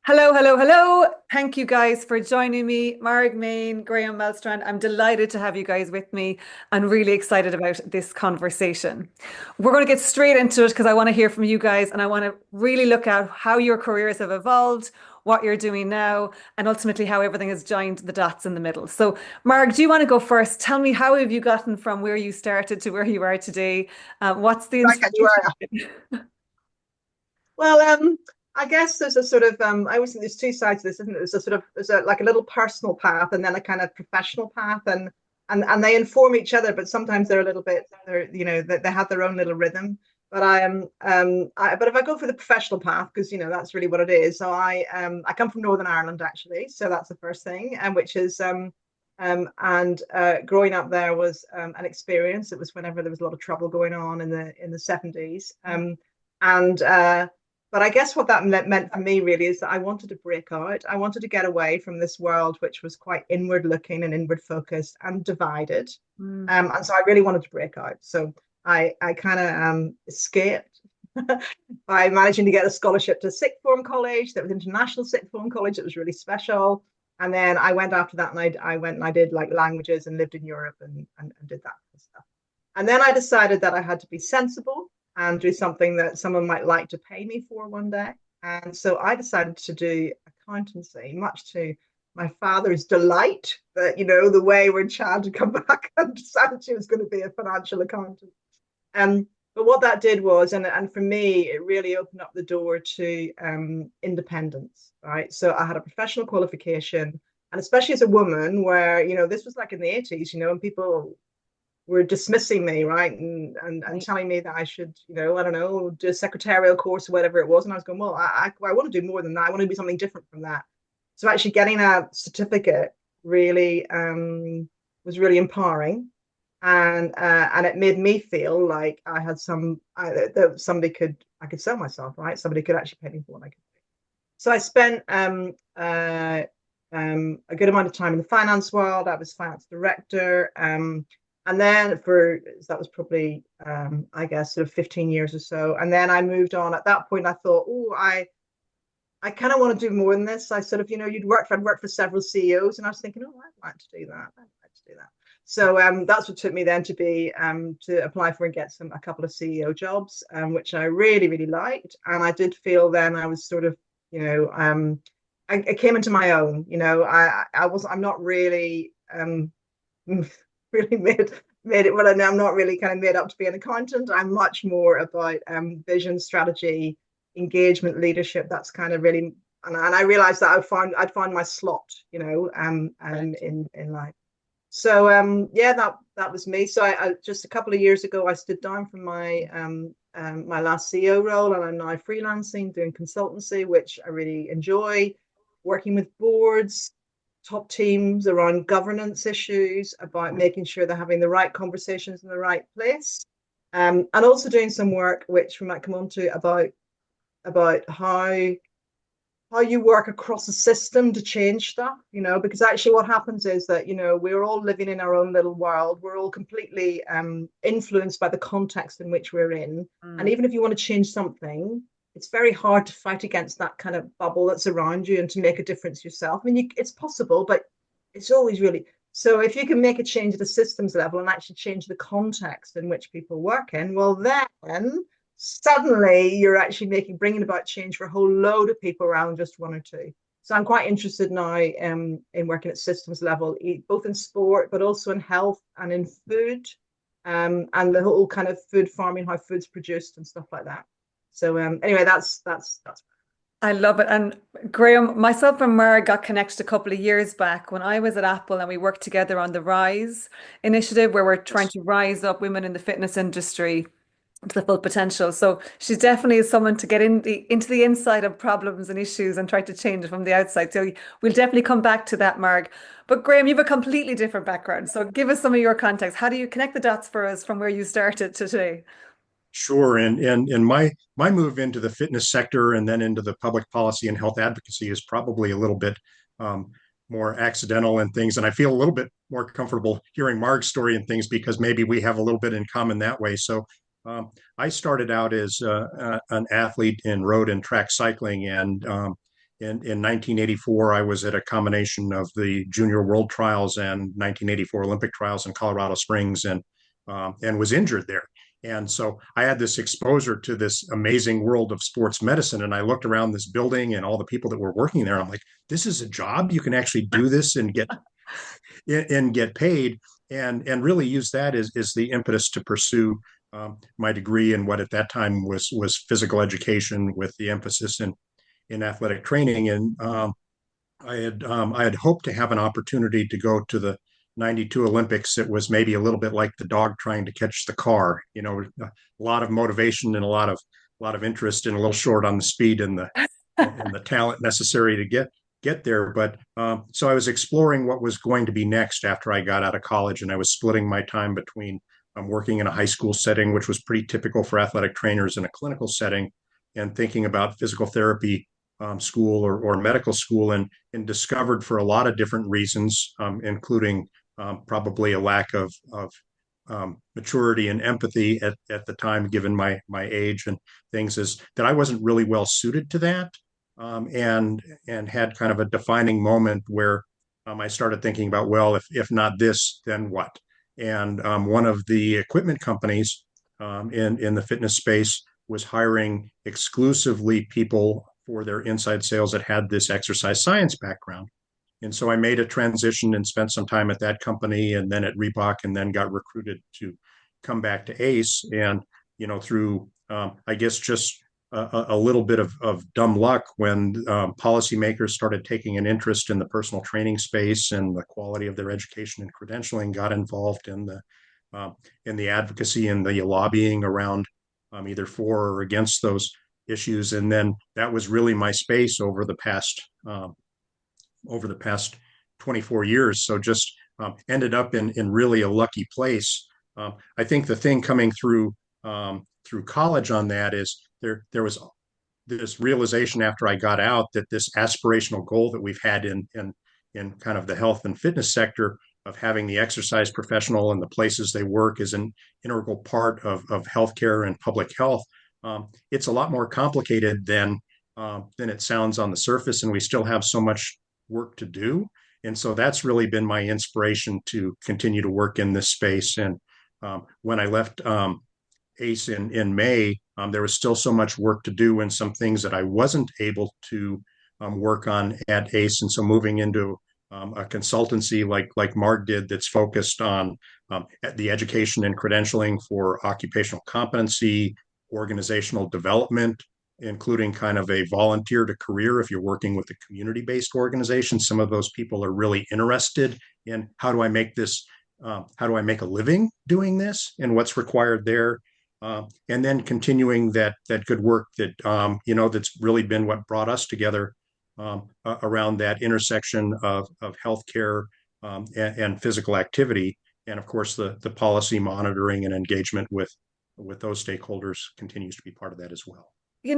Hello, hello, hello. Thank you guys for joining me. Marg Mayne, Graham Melstrand. I'm delighted to have you guys with me and really excited about this conversation. We're going to get straight into it because I want to hear from you guys and I want to really look at how your careers have evolved, what you're doing now, and ultimately how everything has joined the dots in the middle. So, Marg, do you want to go first? Tell me, how have you gotten from where you started to where you are today? What's the Right, catch you are. inspiration? Well, I guess there's a sort of I always think there's two sides to this, isn't it? There's a like a little personal path and then a kind of professional path, and they inform each other, but sometimes they're a little bit they have their own little rhythm. But but if I go for the professional path, because that's really what it is. So I come from Northern Ireland actually, so that's the first thing, and which is and growing up there was an experience. It was whenever there was a lot of trouble going on in the 70s. And But I guess what that meant for me really is that I wanted to break out. I wanted to get away from this world, which was quite inward looking and inward focused and divided. Mm. And so I really wanted to break out. So I kind of escaped by managing to get a scholarship to sixth form college. That was international sixth form college. It was really special. And then I went after that, and I went and I did like languages and lived in Europe and did that kind of stuff. And then I decided that I had to be sensible and do something that someone might like to pay me for one day. And so I decided to do accountancy, much to my father's delight that, the wayward child had come back and decided she was going to be a financial accountant. But what that did was, and for me, it really opened up the door to independence, right? So I had a professional qualification, and especially as a woman, where, this was like in the 80s, and people were dismissing me, right? And telling me that I should, I don't know, do a secretarial course or whatever it was. And I was going, well, I want to do more than that. I want to do something different from that. So actually getting a certificate really was really empowering. And it made me feel like I had that I could sell myself, right? Somebody could actually pay me for what I could do. So I spent a good amount of time in the finance world. I was finance director. And then that was probably, I guess, sort of 15 years or so. And then I moved on. At that point, I thought, oh, I kind of want to do more than this. I sort of, I'd worked for several CEOs, and I was thinking, oh, I'd like to do that. I'd like to do that. So that's what took me then to apply for and get a couple of CEO jobs, which I really, really liked. And I did feel then I was sort of, I came into my own. I'm not really really made it. Well, I'm not really kind of made up to be an accountant. I'm much more about vision, strategy, engagement, leadership. That's kind of really, and I realized that I'd find my slot, in life. So yeah, that was me. So I just a couple of years ago, I stood down from my last CEO role, and I'm now freelancing, doing consultancy, which I really enjoy, working with boards, top teams around governance issues, about making sure they're having the right conversations in the right place, and also doing some work which we might come on to about how you work across a system to change stuff, because actually what happens is that, we're all living in our own little world. We're all completely influenced by the context in which we're in. And Mm. even if you want to change something, it's very hard to fight against that kind of bubble that's around you and to make a difference yourself. I mean, it's possible, but it's always really. So if you can make a change at a systems level and actually change the context in which people work in, well, then suddenly you're actually bringing about change for a whole load of people around just one or two. So I'm quite interested now in working at systems level, both in sport, but also in health and in food, and the whole kind of food farming, how food's produced and stuff like that. So anyway, that's I love it. And Graham, myself and Mara got connected a couple of years back when I was at Apple and we worked together on the Rise initiative where we're trying to rise up women in the fitness industry to the full potential. So she's definitely someone to get into the inside of problems and issues and try to change it from the outside. So we'll definitely come back to that, Marg. But Graham, you have a completely different background. So give us some of your context. How do you connect the dots for us from where you started to today? Sure, and my move into the fitness sector and then into the public policy and health advocacy is probably a little bit um, more accidental and things. And I feel a little bit more comfortable hearing Mark's story and things because maybe we have a little bit in common that way. So I started out as an athlete in road and track cycling, and in 1984, I was at a combination of the Junior World Trials and 1984 Olympic Trials in Colorado Springs, and was injured there. And so I had this exposure to this amazing world of sports medicine. And I looked around this building and all the people that were working there. I'm like, this is a job. You can actually do this and get paid, and really use that as the impetus to pursue my degree in what at that time was physical education with the emphasis in athletic training. And I had hoped to have an opportunity to go to the 92 Olympics. It was maybe a little bit like the dog trying to catch the car, a lot of motivation and a lot of interest, and a little short on the speed and the talent necessary to get there. But so I was exploring what was going to be next after I got out of college, and I was splitting my time between working in a high school setting, which was pretty typical for athletic trainers, in a clinical setting, and thinking about physical therapy school or medical school, and discovered, for a lot of different reasons, including probably a lack of maturity and empathy at the time, given my age and things, is that I wasn't really well suited to that, and had kind of a defining moment where I started thinking about, well, if not this, then what? And one of the equipment companies in the fitness space was hiring exclusively people for their inside sales that had this exercise science background. And so I made a transition and spent some time at that company, and then at Reebok, and then got recruited to come back to ACE. And, through, I guess, just a little bit of dumb luck, when policymakers started taking an interest in the personal training space and the quality of their education and credentialing, got involved in the advocacy and the lobbying around either for or against those issues. And then that was really my space over the past 24 years. So just ended up in really a lucky place. I think the thing coming through college on that is there was this realization after I got out that this aspirational goal that we've had in kind of the health and fitness sector, of having the exercise professional and the places they work is an integral part of healthcare and public health. It's a lot more complicated than it sounds on the surface, and we still have so much work to do. And so that's really been my inspiration to continue to work in this space. And when I left ACE in May, there was still so much work to do, and some things that I wasn't able to work on at ACE. And so moving into a consultancy like Marg did, that's focused on the education and credentialing for occupational competency, organizational development, including kind of a volunteer to career. If you're working with a community-based organization, some of those people are really interested in how do I make a living doing this, and what's required there. And then continuing that good work that that's really been what brought us together around that intersection of healthcare and physical activity, and of course the policy monitoring and engagement with those stakeholders continues to be part of that as well.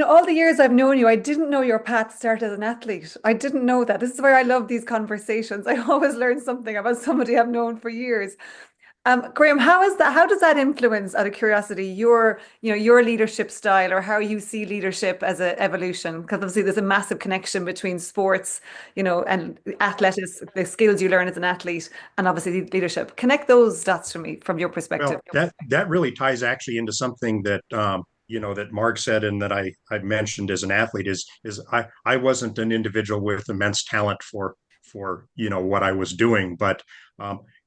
All the years I've known you, I didn't know your path started as an athlete. I didn't know that. This is where I love these conversations. I always learn something about somebody I've known for years. Graham, how does that influence, out of curiosity, your leadership style, or how you see leadership as an evolution? Because obviously there's a massive connection between sports, and athletics, the skills you learn as an athlete, and obviously leadership. Connect those dots for me from your perspective. Well, that really ties actually into something that that Marg said, and that I mentioned as an athlete, is I wasn't an individual with immense talent for what I was doing, but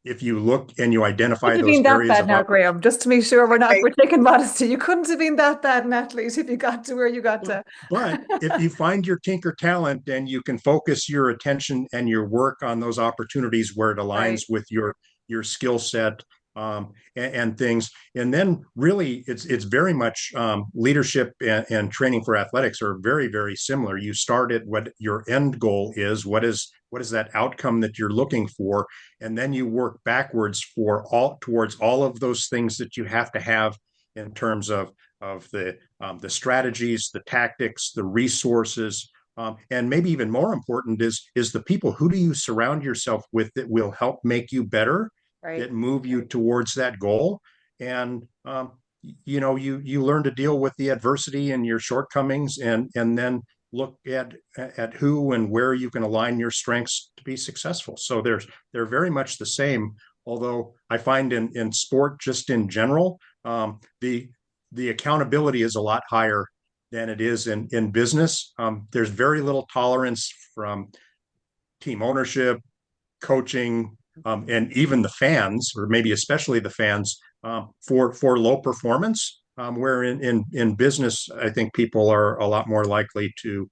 if you look and you identify Couldn't have those been that areas bad of now, Graham. Just to make sure we're taking modesty. You couldn't have been that bad an athlete if you got to where you got to. But if you find your tinker talent, and you can focus your attention and your work on those opportunities where it aligns Right. with your skill set, and things, and then really it's very much leadership and training for athletics are very, very similar. You start at what your end goal is, what is that outcome that you're looking for, and then you work backwards towards all of those things that you have to have in terms of the strategies, the tactics, the resources, and maybe even more important is the people. Who do you surround yourself with that will help make you better, Right. that move you towards that goal? And you learn to deal with the adversity and your shortcomings, and then look at who and where you can align your strengths to be successful. So they're very much the same. Although I find in sport, just in general, the accountability is a lot higher than it is in business. There's very little tolerance from team ownership, coaching, and even the fans, or maybe especially the fans, for low performance. Where in business, I think people are a lot more likely to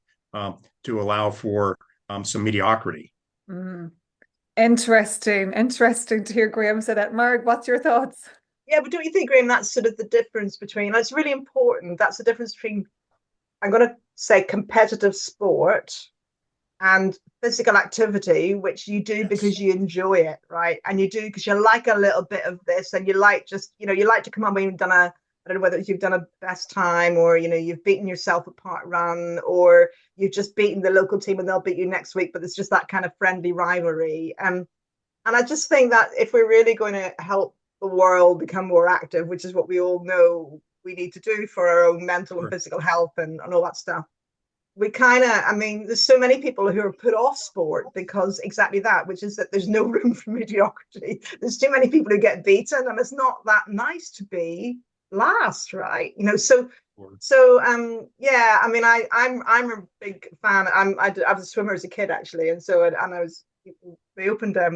allow for some mediocrity. Mm. Interesting to hear Graham say that. Marg, what's your thoughts? Yeah, but don't you think, Graham, that's sort of the difference between, it's really important. That's the difference between, I'm going to say, competitive sport and physical activity, which you do because Yes. you enjoy it, right? And you do because you like a little bit of this, and you like just, you like to come on when you've done a, I don't know whether you've done a best time, or you've beaten yourself at part run, or you've just beaten the local team and they'll beat you next week, but it's just that kind of friendly rivalry. And I just think that if we're really going to help the world become more active, which is what we all know we need to do for our own mental and Sure. physical health and all that stuff, we kind of, I mean, there's so many people who are put off sport because exactly that, which is that there's no room for mediocrity. There's too many people who get beaten, and it's not that nice to be last, right? Yeah, I mean, I'm a big fan. I was a swimmer as a kid, actually, and I was, we opened I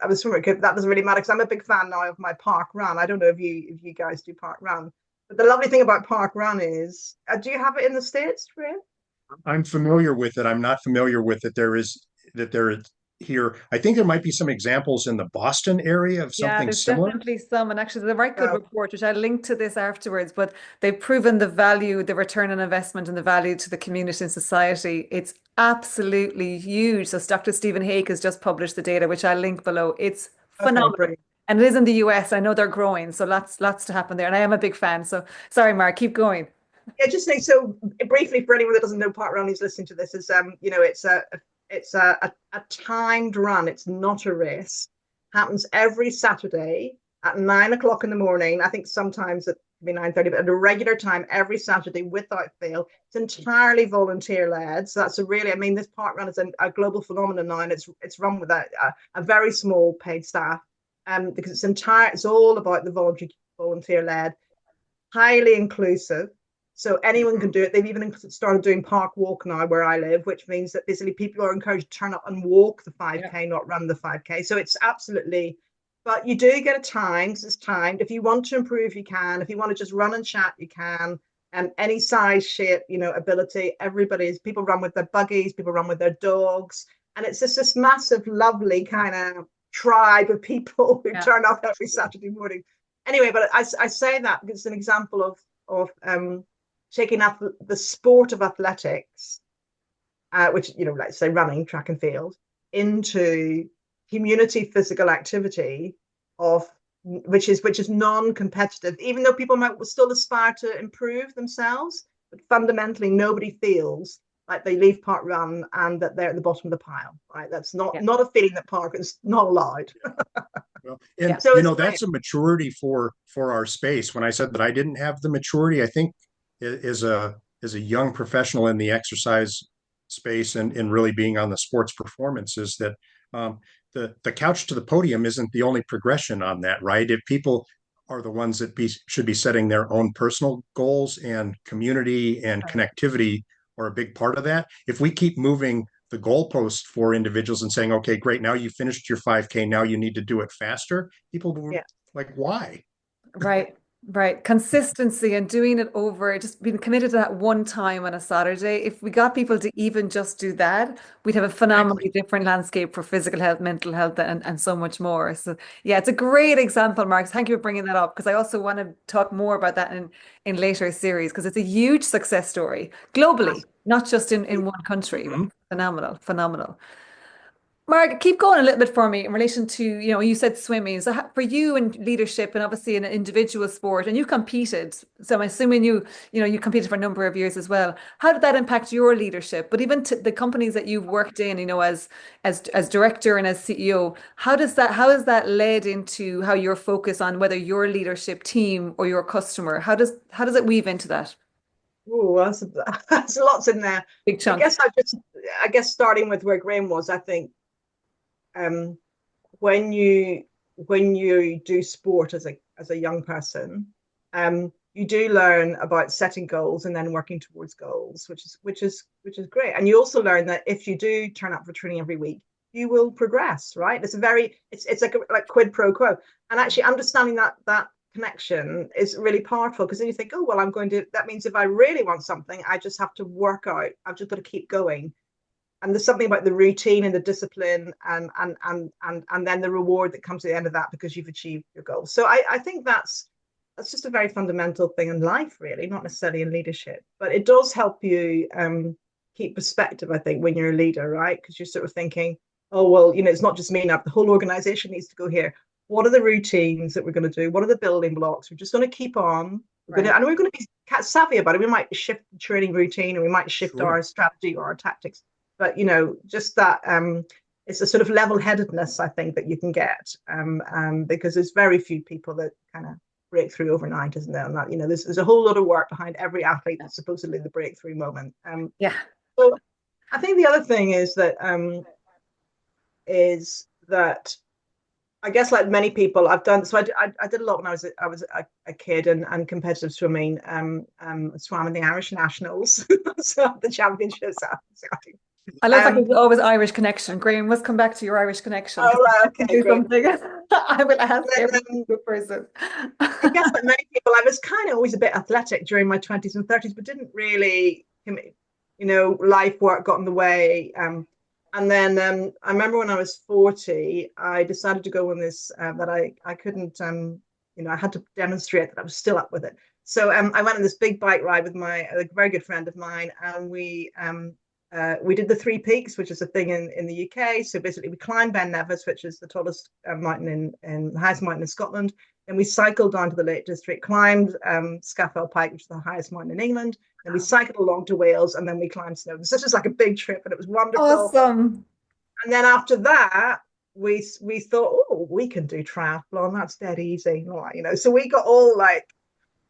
was a swimmer kid. That doesn't really matter because I'm a big fan now of my park run. I don't know if you guys do park run, but the lovely thing about park run is, do you have it in the States, Ray? I'm familiar with it. I'm not familiar with it. There is here. I think there might be some examples in the Boston area of Yeah, something there's similar. definitely some, and actually, there's a very good Yeah. report, which I'll link to this afterwards. But they've proven the value, the return on investment, and the value to the community and society. It's absolutely huge. So, Dr. Stephen Hake has just published the data, which I'll link below. It's Okay, phenomenal, brilliant. and it is in the US. I know they're growing, so lots to happen there. And I am a big fan. So, sorry, Mark, keep going. Yeah, just say so briefly for anyone that doesn't know park run who's listening to this is it's a timed run. It's not a race. Happens every Saturday at 9 o'clock in the morning. I think sometimes it can be 9:30, but at a regular time every Saturday without fail. It's entirely volunteer led. So that's a really, I mean, this park run is a global phenomenon now, and it's run with a very small paid staff. Because it's all about the volunteer led, highly inclusive. So anyone can do it. They've even started doing park walk now where I live, which means that basically people are encouraged to turn up and walk the Yeah. 5K, not run the 5K. So it's absolutely, but you do get a time because it's timed. If you want to improve, you can. If you want to just run and chat, you can. And any size, shape, ability, people run with their buggies, people run with their dogs. And it's just this massive, lovely kind of tribe of people who Yeah. turn up every Saturday morning. Anyway, but I say that because it's an example of taking up the sport of athletics, which, let's say running, track and field, into community physical activity of which is non-competitive, even though people might still aspire to improve themselves, but fundamentally nobody feels like they leave park run and that they're at the bottom of the pile, right? That's Yeah. not a feeling that park is not allowed. Well, Yeah. and So it's that's a maturity for our space. When I said that I didn't have the maturity, I think as a young professional in the exercise space and really being on the sports performance is that the couch to the podium isn't the only progression on that, right? If people are the ones that should be setting their own personal goals, and community and connectivity are a big part of that. If we keep moving the goalpost for individuals and saying, okay, great, now you finished your 5K, now you need to do it faster, people will Yeah. like, why? Right, right. Consistency and doing it over, just being committed to that one time on a Saturday. If we got people to even just do that, we'd have a phenomenally Exactly. different landscape for physical health, mental health, and so much more. So, yeah, it's a great example, Mark. Thank you for bringing that up because I also want to talk more about that in later series because it's a huge success story globally, not just in one country. Mhm. Phenomenal, phenomenal. Mark, keep going a little bit for me in relation to, you said swimming. So for you in leadership and obviously in an individual sport, and you competed. So I'm assuming you competed for a number of years as well. How did that impact your leadership? But even to the companies that you've worked in, as director and as CEO, how has that led into how you're focused on whether your leadership team or your customer? How does it weave into that? Oh, that's lots in there. Big I chunk. guess I guess starting with where Graham was, I think um, when you do sport as a young person, you do learn about setting goals and then working towards goals, which is great. And you also learn that if you do turn up for training every week, you will progress, right? It's like quid pro quo. And actually understanding that connection is really powerful, because then you think, oh well, that means if I really want something, I just have to work out. I've just got to keep going. And there's something about the routine and the discipline, and then the reward that comes at the end of that because you've achieved your goal. So I think that's just a very fundamental thing in life, really, not necessarily in leadership, but it does help you keep perspective, I think, when you're a leader, right? Because you're sort of thinking, oh well, it's not just me now, the whole organization needs to go here. What are the routines that we're going to do? What are the building blocks? We're just going to keep on. Right. We're going to be savvy about it. We might shift the training routine, and we might shift Sure. our strategy or our tactics, but just that it's a sort of level-headedness, I think, that you can get, because there's very few people that kind of break through overnight, isn't there? And that there's a whole lot of work behind every athlete that's supposedly the breakthrough moment. Yeah. So I think the other thing is that I guess, like many people, I've done. So I did a lot when I was a kid, and competitive swimming. Swam in the Irish nationals, so the championships. I love that Um, there's always Irish connection. Graham must come back to your Irish connection because oh right, I okay, do great. something. I will ask And every then, single person. I guess, like many people, I was kind of always a bit athletic during my 20s and 30s, but didn't really, life work got in the way. And then I remember when I was 40, I decided to go on this that I couldn't, I had to demonstrate that I was still up with it. So I went on this big bike ride with a very good friend of mine, and we did the Three Peaks, which is a thing in the UK. So basically, we climbed Ben Nevis, which is the tallest mountain in the highest mountain in Scotland. Then we cycled down to the Lake District, climbed Scafell Pike, which is the highest mountain in England. Then we cycled along to Wales, and then we climbed Snowdon. So this was like a big trip, and it was wonderful. Awesome. And then after that, we thought, oh, we can do triathlon. That's dead easy, So we got all like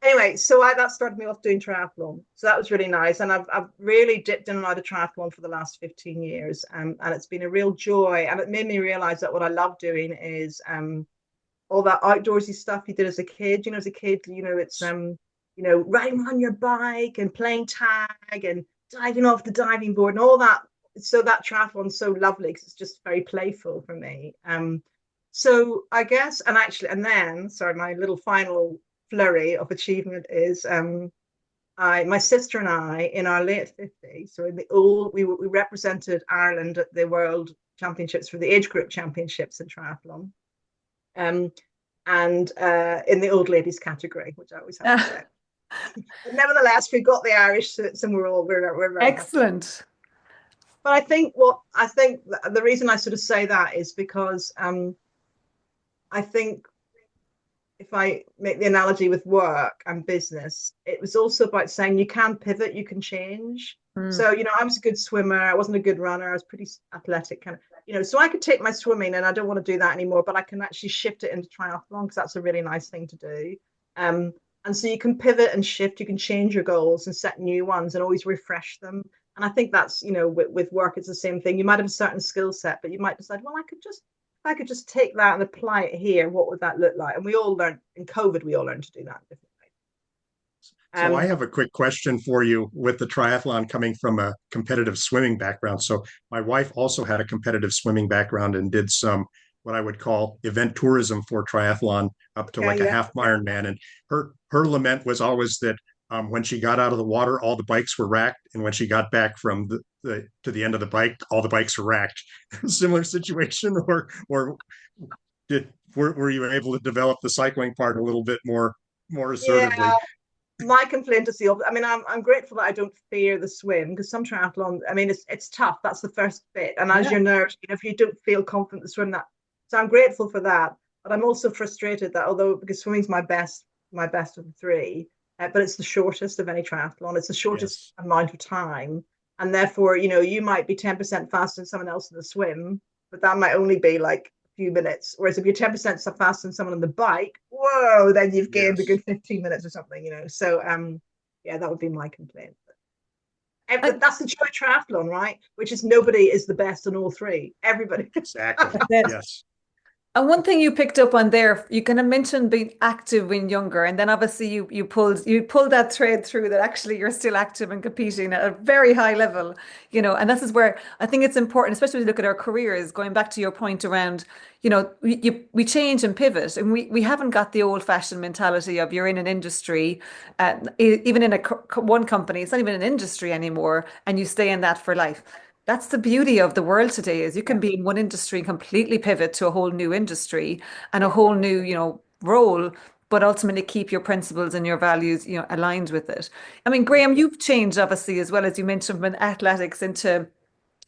anyway, so that started me off doing triathlon. So that was really nice. And I've really dipped in and out of triathlon for the last 15 years. And it's been a real joy. And it made me realize that what I love doing is all that outdoorsy stuff you did as a kid. As a kid, it's riding on your bike and playing tag and diving off the diving board and all that. So that triathlon's so lovely because it's just very playful for me. So I guess, and then, sorry, my little final flurry of achievement is my sister and I in our late 50s, so we represented Ireland at the World Championships for the age group championships in triathlon, and in the old ladies category, which I always have to say. But nevertheless, we got the Irish suits, and we're very Excellent. happy. But I think the reason I sort of say that is because I think, if I make the analogy with work and business, it was also about saying you can pivot, you can change. Mm. So, I was a good swimmer. I wasn't a good runner. I was pretty athletic, kind of, so I could take my swimming, and I don't want to do that anymore, but I can actually shift it into triathlon because that's a really nice thing to do. And so you can pivot and shift, you can change your goals and set new ones and always refresh them. And I think that's, with work, it's the same thing. You might have a certain skill set, but you might decide, well, if I could just take that and apply it here, what would that look like? And we all learned in COVID, we all learned to do that differently. So I have a quick question for you with the triathlon coming from a competitive swimming background. So my wife also had a competitive swimming background and did some what I would call event tourism for triathlon up to like a Yeah. half Ironman. And her lament was always that when she got out of the water, all the bikes were racked, and when she got back from to the end of the bike, all the bikes were racked. Similar situation, or were you able to develop the cycling part a little bit more assertively? Yeah. My complaint is the opposite. I mean, I'm grateful that I don't fear the swim, because some triathlon, I mean, it's tough. That's the first bit. And as Yeah. you're nervous, if you don't feel confident to swim that. So I'm grateful for that. But I'm also frustrated that because swimming's my best of the three, but it's the shortest of any triathlon. It's the shortest Yes. amount of time. And therefore, you might be 10% faster than someone else in the swim, but that might only be like few minutes. Whereas if you're 10% faster than someone on the bike, whoa, then you've gained a Yes. good 15 minutes or something. So Yeah, that would be my complaint. And That's the joy of triathlon, right? Which is nobody is the best in all three. Everybody. Exactly. that's it. Yes. And one thing you picked up on there, you kind of mentioned being active when younger, and then obviously you pulled that thread through that actually you're still active and competing at a very high level, and this is where I think it's important, especially when you look at our careers, going back to your point around, we change and pivot, and we haven't got the old-fashioned mentality of you're in an industry, even in one company, it's not even an industry anymore, and you stay in that for life. That's the beauty of the world today is you can Yeah. be in one industry and completely pivot to a whole new industry and a whole new, role, but ultimately keep your principles and your values, aligned with it. I mean, Graham, you've changed obviously as well as you mentioned from athletics into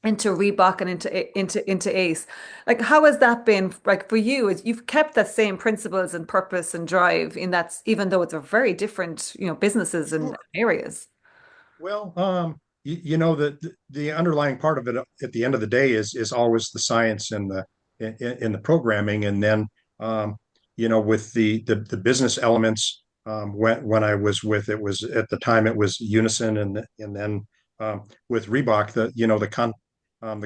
Reebok and into Ace. Like, how has that been like for you? Is you've kept that same principles and purpose and drive in that, even though it's a very different, businesses and Sure. areas. Well, the underlying part of it at the end of the day is always the science and in the programming, and then with the business elements. When I was with it was at the time it was Unison, and then with Reebok, the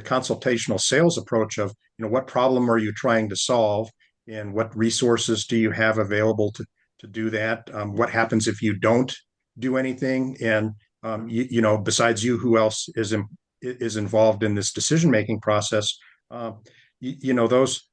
consultational sales approach of what problem are you trying to solve, and what resources do you have available to do that? What happens if you don't do anything? And besides you, who else is involved in this decision making process? Those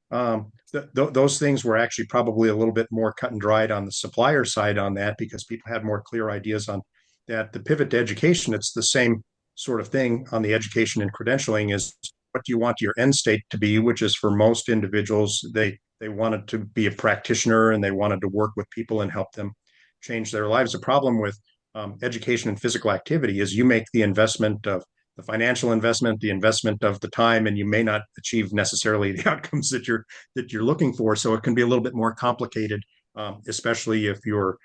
those things were actually probably a little bit more cut and dried on the supplier side on that, because people had more clear ideas on that. The pivot to education, it's the same sort of thing on the education and credentialing. Is what do you want your end state to be? Which is, for most individuals, they wanted to be a practitioner and they wanted to work with people and help them change their lives. The problem with education and physical activity is you make the investment of the financial investment, the investment of the time, and you may not achieve necessarily the outcomes that you're looking for. So it can be a little bit more complicated, especially if you're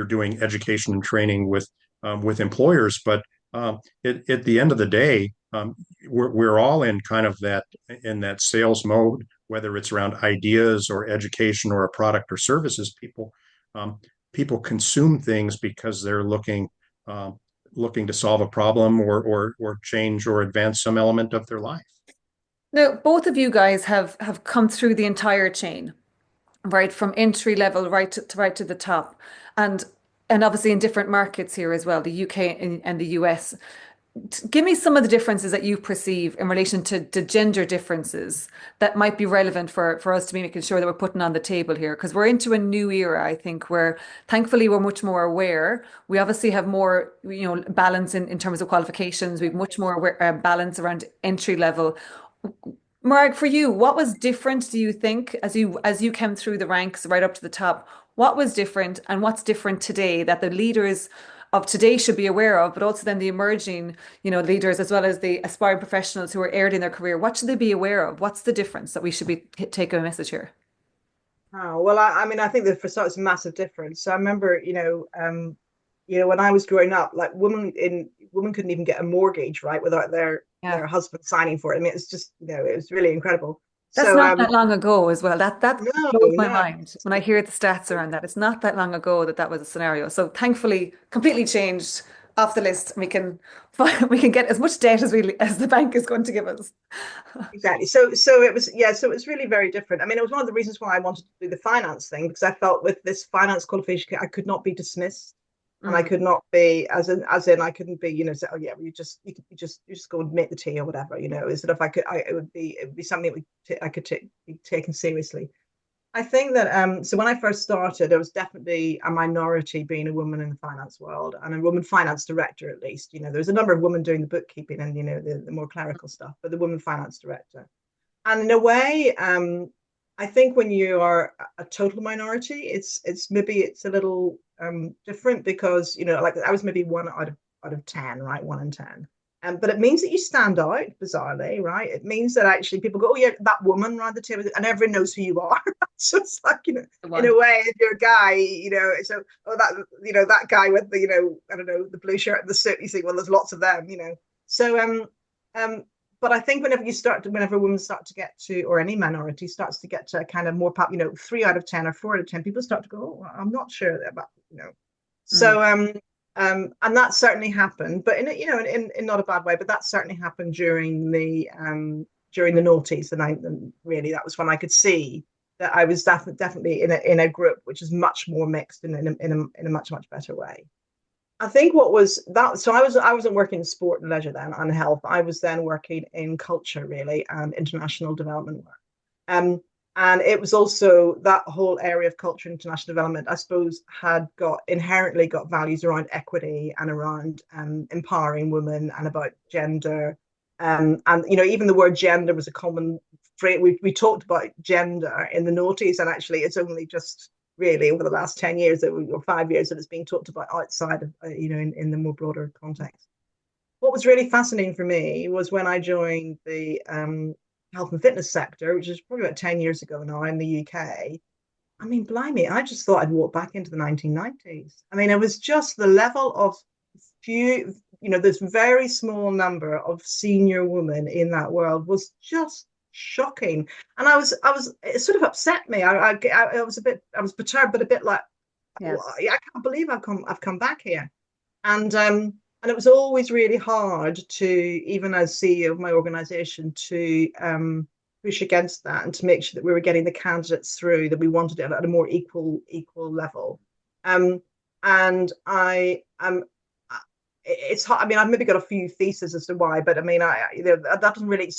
doing education and training with employers. But at the end of the day, we're all in kind of that sales mode, whether it's around ideas or education or a product or services. Um, People consume things because they're looking to solve a problem or change or advance some element of their life. Now, both of you guys have come through the entire chain, right from entry level right to the top, and obviously in different markets here as well, the UK and the US. Give me some of the differences that you perceive in relation to the gender differences that might be relevant for us to be making sure that we're putting on the table here. Because we're into a new era, I think, where thankfully we're much more aware. We obviously have more, balance in terms of qualifications. We've much more balance around entry level. Marg, for you, what was different, do you think, as you came through the ranks right up to the top? What was different and what's different today that the leaders of today should be aware of, but also then the emerging, leaders as well as the aspiring professionals who are early in their career, what should they be aware of? What's the difference that we should be taking a message here? Oh, well, I mean, I think that for starters, it's a massive difference. So I remember, when I was growing up, like women couldn't even get a mortgage, right, without their Yeah. husband signing for it. I mean, it's just, it was really incredible. That's So not that long ago as well. That no, blows my no. mind when I hear the stats around that. It's not that long ago that was a scenario. So thankfully, completely changed off the list. We can get as much debt as the bank is going to give us. Exactly. So it was, yeah, so it was really very different. I mean, it was one of the reasons why I wanted to do the finance thing, because I felt with this finance qualification, I could not be dismissed, and I Mm, could not be as in I couldn't be, say, oh yeah, well, you just go and make the tea or whatever, is that if I could, it would be something that I could be taken seriously. I think that so when I first started, there was definitely a minority being a woman in the finance world, and a woman finance director at least. There's a number of women doing the bookkeeping and the more clerical stuff, but the woman finance director. And in a way, I think when you are a total minority, it's a little different, because like I was maybe one out of 10, right, 1 in 10. But it means that you stand out, bizarrely, right? It means that actually people go, oh yeah, that woman around the table, and everyone knows who you are. So it's like, the in one. a way, if you're a guy, so oh that guy with the I don't know, the blue shirt and the suit, you think, well, there's lots of them. So um but I think whenever women start to get to, or any minority starts to get to kind of more 3 out of 10 or 4 out of 10, people start to go, oh, I'm not sure about. Mm, So And that certainly happened, but in not a bad way. But that certainly happened during the noughties, and really that was when I could see that I was definitely in a group which is much more mixed in a much better way. I think what was that. So I wasn't working in sport and leisure then and health. I was then working in culture really and international development work. Um, and it was also that whole area of culture and international development, I suppose, had got inherently got values around equity and around empowering women and about gender. And even the word gender was a common phrase. We talked about gender in the noughties, and actually, it's only just really over the last 10 years or 5 years that it's being talked about outside of in the more broader context. What was really fascinating for me was when I joined the health and fitness sector, which is probably about 10 years ago now in the UK. I mean, blimey, I just thought I'd walk back into the 1990s. I mean, it was just the level of this very small number of senior women in that world was just shocking. And it sort of upset me. I was I was perturbed, but a bit like, Yeah. I can't believe I've come back here. And it was always really hard to, even as CEO of my organization, to push against that and to make sure that we were getting the candidates through that we wanted it at a more equal level. And it's hard. I mean, I've maybe got a few theses as to why, but I mean, that doesn't really,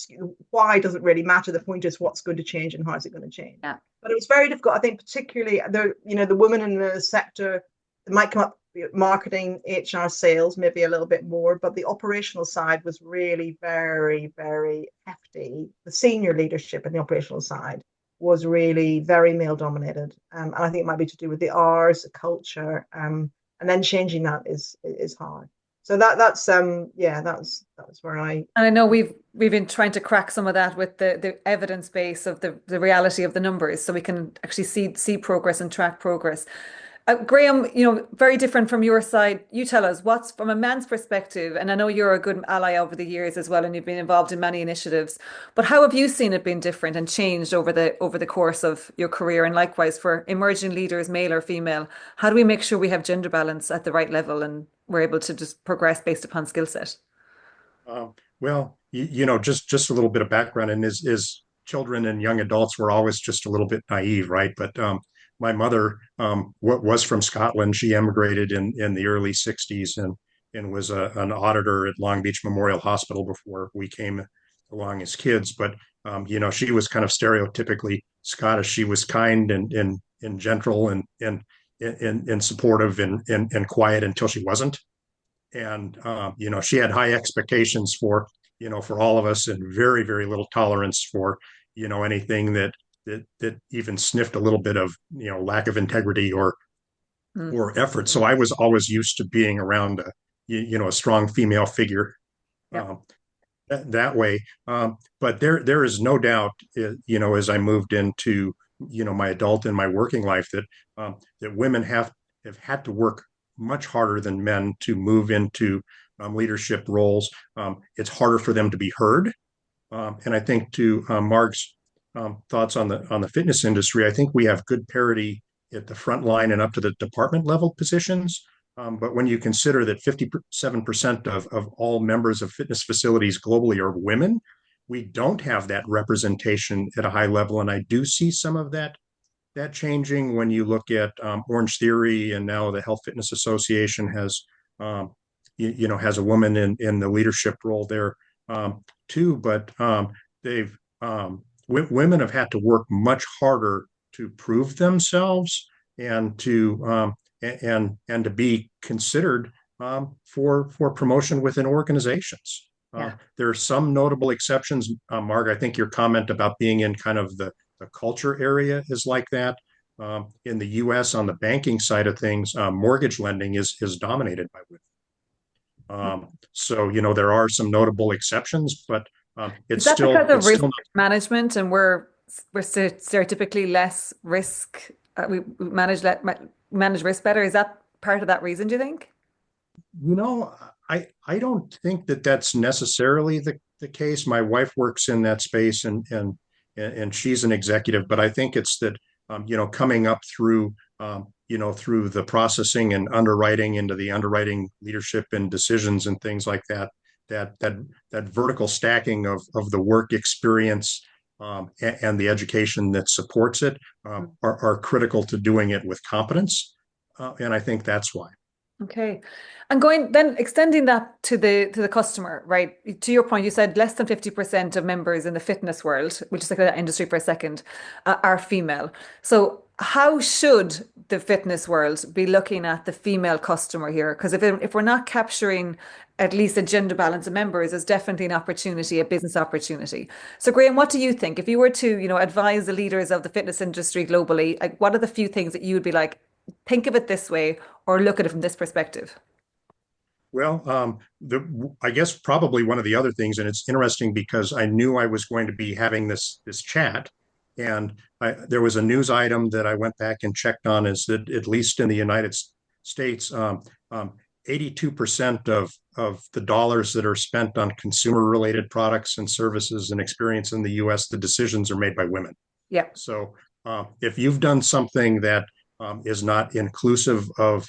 why doesn't really matter. The point is what's going to change and how is it going to change. Yeah. But it was very difficult. I think particularly the women in the sector, it might come up marketing, HR, sales, maybe a little bit more, but the operational side was really very, very hefty. The senior leadership in the operational side was really very male dominated. And I think it might be to do with the R's, the culture, and then changing that is hard. So that's where I. And I know we've been trying to crack some of that with the evidence base of the reality of the numbers, so we can actually see progress and track progress. Graham, very different from your side. You tell us what's from a man's perspective, and I know you're a good ally over the years as well, and you've been involved in many initiatives. But how have you seen it been different and changed over the course of your career? And likewise for emerging leaders, male or female, how do we make sure we have gender balance at the right level and we're able to just progress based upon skill set? Well, just a little bit of background, and is children and young adults were always just a little bit naive, right? But my mother was from Scotland. She emigrated in the early 60s and was an auditor at Long Beach Memorial Hospital before we came along as kids. But she was kind of stereotypically Scottish. She was kind and gentle and supportive and quiet until she wasn't. And she had high expectations for all of us, and very, very little tolerance for anything that even sniffed a little bit of lack of integrity Mm. or effort. So I was always used to being around a strong female figure Yeah. um, that way. But there is no doubt, as I moved into my adult and my working life, that women have had to work much harder than men to move into leadership roles. It's harder for them to be heard. And I think to Marg's thoughts on the fitness industry, I think we have good parity at the front line and up to the department level positions. But when you consider that 57% of all members of fitness facilities globally are women, we don't have that representation at a high level. And I do see some of that changing when you look at Orange Theory, and now the Health Fitness Association has has a woman in the leadership role there too. But they've women have had to work much harder to prove themselves and to be considered for promotion within organizations. Yeah. There are some notable exceptions. Marg, I think your comment about being in kind of the culture area is like that. In the U.S., on the banking side of things, mortgage lending is dominated by women. So there are some notable exceptions, but Is it's that because still of it's risk still management and we're stereotypically less risk? We manage risk better. Is that part of that reason, do you think? you know I don't think that that's necessarily the case. My wife works in that space and she's an executive, but I think it's that coming up through through the processing and underwriting into the underwriting leadership and decisions and things like that, that vertical stacking of the work experience and the education that supports it are critical to doing it with competence. And I think that's why. Okay. And extending that to the customer, right? To your point, you said less than 50% of members in the fitness world, which is like that industry for a second, are female. So how should the fitness world be looking at the female customer here? Because if we're not capturing at least a gender balance of members, there's definitely an opportunity, a business opportunity. So Graham, what do you think? If you were to, advise the leaders of the fitness industry globally, like what are the few things that you would be like, think of it this way or look at it from this perspective? Well, I guess probably one of the other things, and it's interesting because I knew I was going to be having this chat, and there was a news item that I went back and checked on, is that at least in the United States, 82% of the dollars that are spent on consumer-related products and services and experience in the U.S., the decisions are made by women. Yeah. So if you've done something that is not inclusive of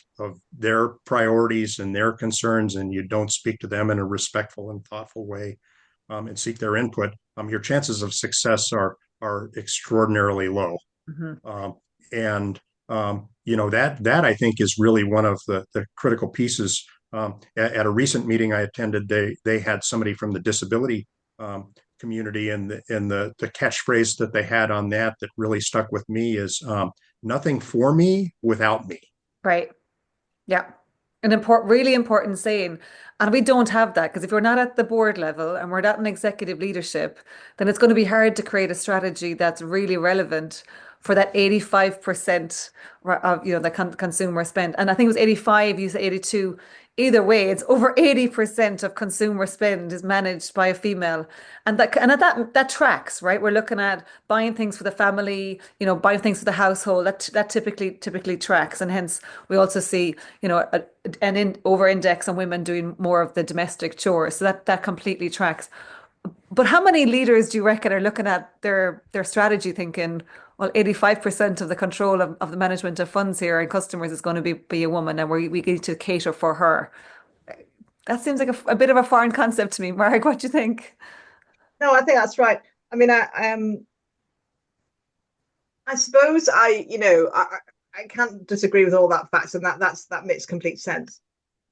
their priorities and their concerns, and you don't speak to them in a respectful and thoughtful way, and seek their input, your chances of success are extraordinarily low. Mm-hmm. And that I think is really one of the critical pieces. At a recent meeting I attended, they had somebody from the disability community, and the catchphrase that they had on that really stuck with me is nothing for me without me. Right. Yeah. Really important saying. And we don't have that because if we're not at the board level and we're not in executive leadership, then it's going to be hard to create a strategy that's really relevant for that 85% of, the consumer spend. And I think it was 85, you said 82. Either way, it's over 80% of consumer spend is managed by a female. And that tracks, right? We're looking at buying things for the family, buying things for the household. That typically tracks. And hence we also see, an over index on women doing more of the domestic chores. So that completely tracks. But how many leaders do you reckon are looking at their strategy thinking, well, 85% of the control of the management of funds here and customers is going to be a woman, and we need to cater for her. That seems like a bit of a foreign concept to me. Marg, what do you think? No, I think that's right. I mean, I suppose I can't disagree with all that facts, and that makes complete sense.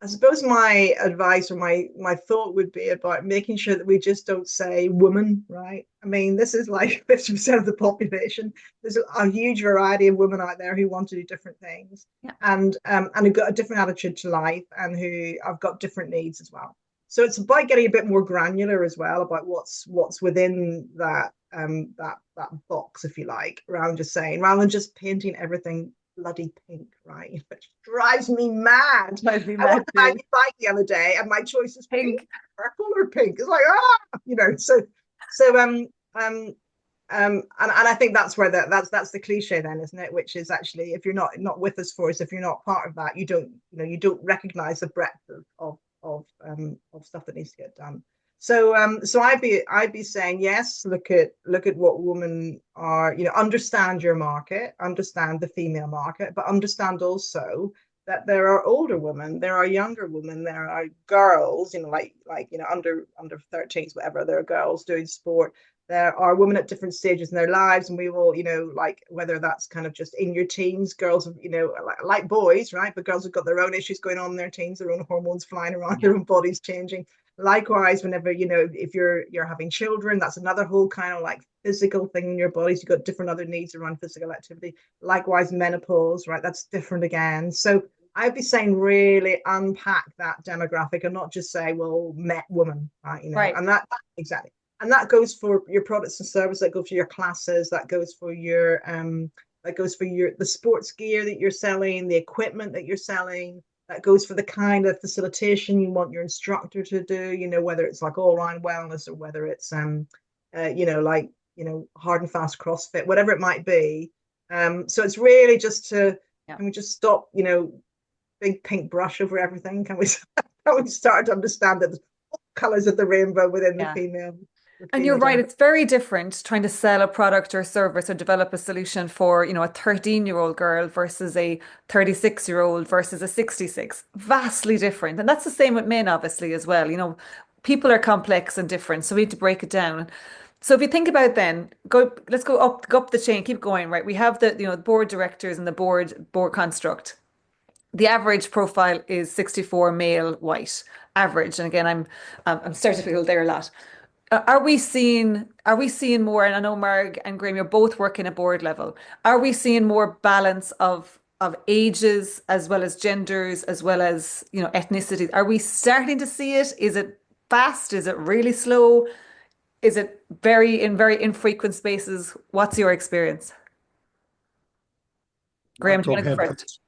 I suppose my advice or my thought would be about making sure that we just don't say woman, right? I mean, this is like 50% of the population. There's a huge variety of women out there who want to do different things, Yeah. and who've got a different attitude to life, and who have got different needs as well. So it's about getting a bit more granular as well about what's within that box, if you like, rather than just painting everything bloody pink, right? Which drives me mad. Drives me I mad went to buy a too. new bike the other day, and my choice is pink, Pink. purple, or pink. It's like and I think that's where that's the cliche then, isn't it? Which is actually, if you're not with us for us, if you're not part of that, you don't recognize the breadth of stuff that needs to get done. So I'd be saying, yes, look at what women are, understand your market, understand the female market, but understand also that there are older women, there are younger women, there are girls, under 13s, whatever, there are girls doing sport. There are women at different stages in their lives, and we will, like, whether that's kind of just in your teens, girls, like boys, right? But girls have got their own issues going on in their teens, their own hormones flying around, their own bodies changing. Likewise, whenever, if you're having children, that's another whole kind of like physical thing in your bodies. You've got different other needs around physical activity. Likewise, menopause, right? That's different again. So I'd be saying really unpack that demographic and not just say, well, met woman, right? Right. And that exactly. And that goes for your products and services, that goes for your classes, that goes for the sports gear that you're selling, the equipment that you're selling, that goes for the kind of facilitation you want your instructor to do, whether it's like all around wellness, or whether it's hard and fast CrossFit, whatever it might be. So it's really just can we just stop, big pink brush over everything? Can we start to understand that there's all colors of the rainbow within the Yeah. female? with And you're female right, gender. it's very different trying to sell a product or service or develop a solution for, a 13-year-old girl versus a 36-year-old versus a 66. Vastly different. And that's the same with men, obviously, as well. People are complex and different, so we need to break it down. So if you think about then, let's go up the chain, keep going, right? We have the board directors and the board construct. The average profile is 64 male white average. And again, I'm stereotypical there a lot. Are we seeing more, and I know Marg and Graham, you're both working at board level. Are we seeing more balance of ages as well as genders as well as, ethnicities? Are we starting to see it? Is it fast? Is it really slow? Is it very infrequent spaces? What's your experience? Graham, do you Go want to go ahead. first?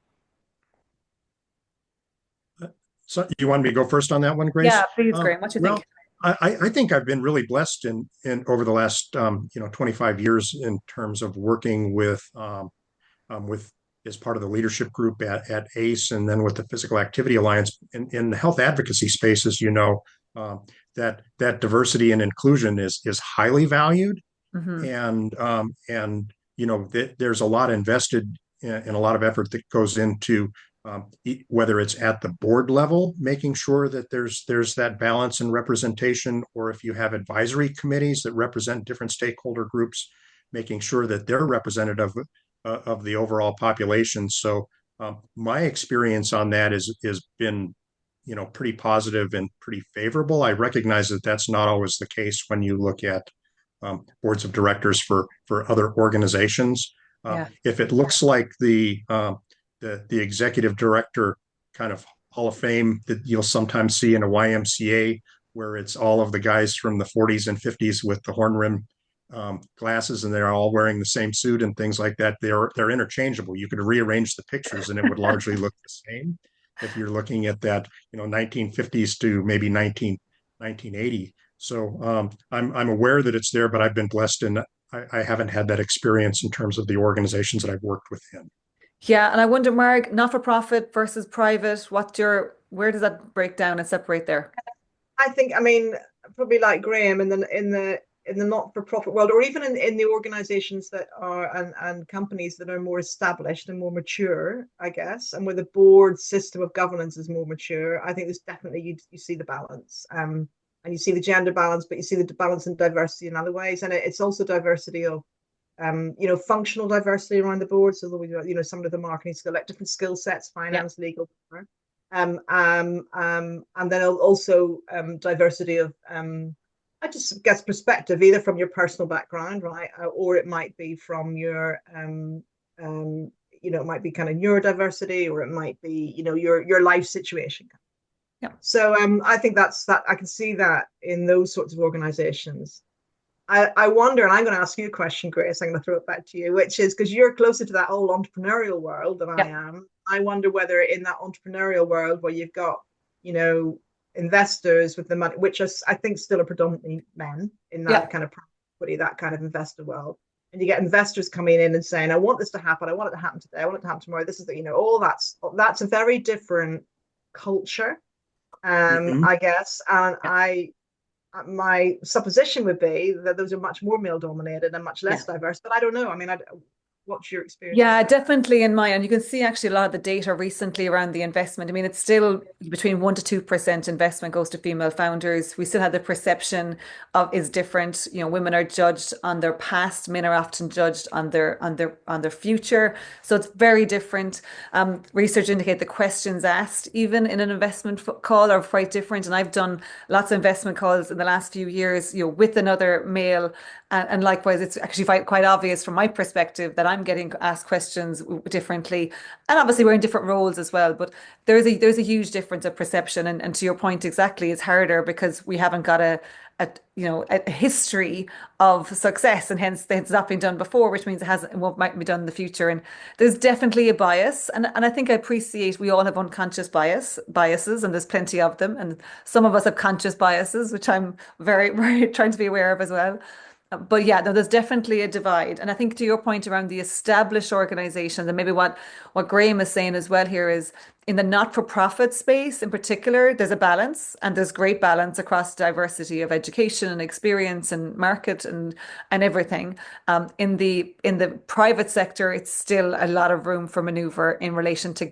So you want me to go first on that one, Yeah, Grace? please, Graham. What do you Well, think? I think I've been really blessed in over the last 25 years in terms of working with as part of the leadership group at ACE and then with the Physical Activity Alliance in the health advocacy spaces. Um, that diversity and inclusion is highly valued, Hmm. and there's a lot invested in a lot of effort that goes into whether it's at the board level, making sure that there's that balance and representation, or if you have advisory committees that represent different stakeholder groups, making sure that they're representative of the overall population. So my experience on that is been pretty positive and pretty favorable. I recognize that that's not always the case when you look at boards of directors for other organizations. Yeah. If it looks like the executive director kind of Hall of Fame that you'll sometimes see in a YMCA, where it's all of the guys from the 40s and 50s with the horn rim glasses, and they're all wearing the same suit and things like that. They're interchangeable. You could rearrange the pictures, and it would largely look the same. If you're looking at that, 1950s to maybe 1980. So I'm aware that it's there, but I've been blessed and I haven't had that experience in terms of the organizations that I've worked within. Yeah, and I wonder, Marg, not-for-profit versus private, where does that break down and separate there? I think, I mean, probably like Graham in the not-for-profit world, or even in the organizations that are and companies that are more established and more mature, I guess, and where the board system of governance is more mature. I think there's definitely you see the balance. And you see the gender balance, but you see the balance and diversity in other ways. And it's also diversity of functional diversity around the board. So some of the marketing skill, like different skill sets, Yeah. finance, legal, and then also diversity of I just guess perspective, either from your personal background, right, or it might be from your it might be kind of neurodiversity, or it might be your life situation. Yeah. So I think that I can see that in those sorts of organizations. I wonder, and I'm going to ask you a question, Grace. I'm going to throw it back to you, which is because you're closer to that whole entrepreneurial world than I Yeah. am. I wonder whether in that entrepreneurial world where you've got, investors with the money, which is, I think, still are predominantly men in Yeah. that kind of property, that kind of investor world. And you get investors coming in and saying, I want this to happen. I want it to happen today. I want it to happen tomorrow. This is all that's a very different culture, Mhm. I guess. And Yeah. my supposition would be that those are much more male dominated and much Yeah. less diverse, but I don't know. I mean, what's your experience of Yeah, that? definitely in my, and you can see actually a lot of the data recently around the investment. I mean, it's still between 1% to 2% investment goes to female founders. We still have the perception of is different. Women are judged on their past, men are often judged on their future. So it's very different. Research indicate the questions asked, even in an investment call, are quite different. And I've done lots of investment calls in the last few years, with another male. And likewise, it's actually quite obvious from my perspective that I'm getting asked questions differently. And obviously, we're in different roles as well. But there's a huge difference of perception. And to your point, exactly, it's harder because we haven't got a history of success, and hence it's not been done before, which means it won't might be done in the future. And there's definitely a bias, and I think I appreciate we all have unconscious biases, and there's plenty of them, and some of us have conscious biases, which I'm very very trying to be aware of as well. But yeah, no, there's definitely a divide. And I think to your point around the established organizations, and maybe what Graham is saying as well here is in the not-for-profit space in particular, there's a balance and there's great balance across diversity of education and experience and market and everything. In the private sector, it's still a lot of room for maneuver in relation to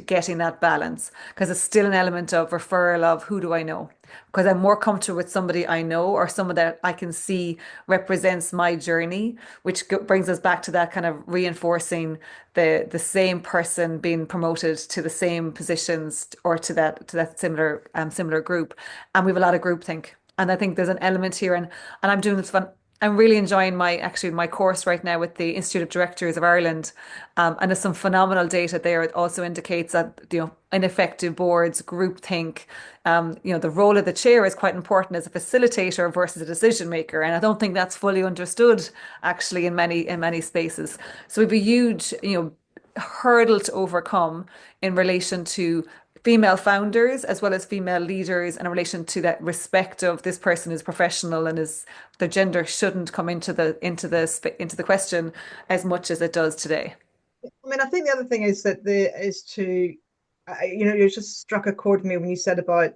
getting that balance because it's still an element of referral of who do I know? Because I'm more comfortable with somebody I know or someone that I can see represents my journey, which brings us back to that kind of reinforcing the same person being promoted to the same positions or to that similar group. And we have a lot of groupthink. And I think there's an element here, and I'm doing this fun. I'm really enjoying my course right now with the Institute of Directors of Ireland, and there's some phenomenal data there. It also indicates that ineffective boards, groupthink, the role of the chair is quite important as a facilitator versus a decision maker, and I don't think that's fully understood actually in many spaces. So we have a huge hurdle to overcome in relation to female founders as well as female leaders and in relation to that respect of this person is professional and is their gender shouldn't come into the question as much as it does today. I mean, I think the other thing is that there is to, you just struck a chord with me when you said about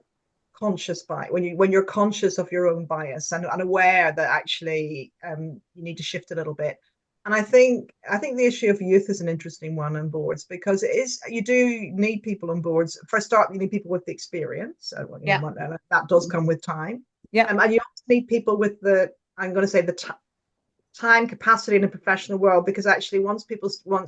conscious bias, when you're conscious of your own bias and aware that actually you need to shift a little bit. And I think the issue of youth is an interesting one on boards because it is you do need people on boards. For a start, you need people with the experience. So, Yeah. that does come with time. Yeah. And you also need people with the I'm going to say the time capacity in a professional world because actually once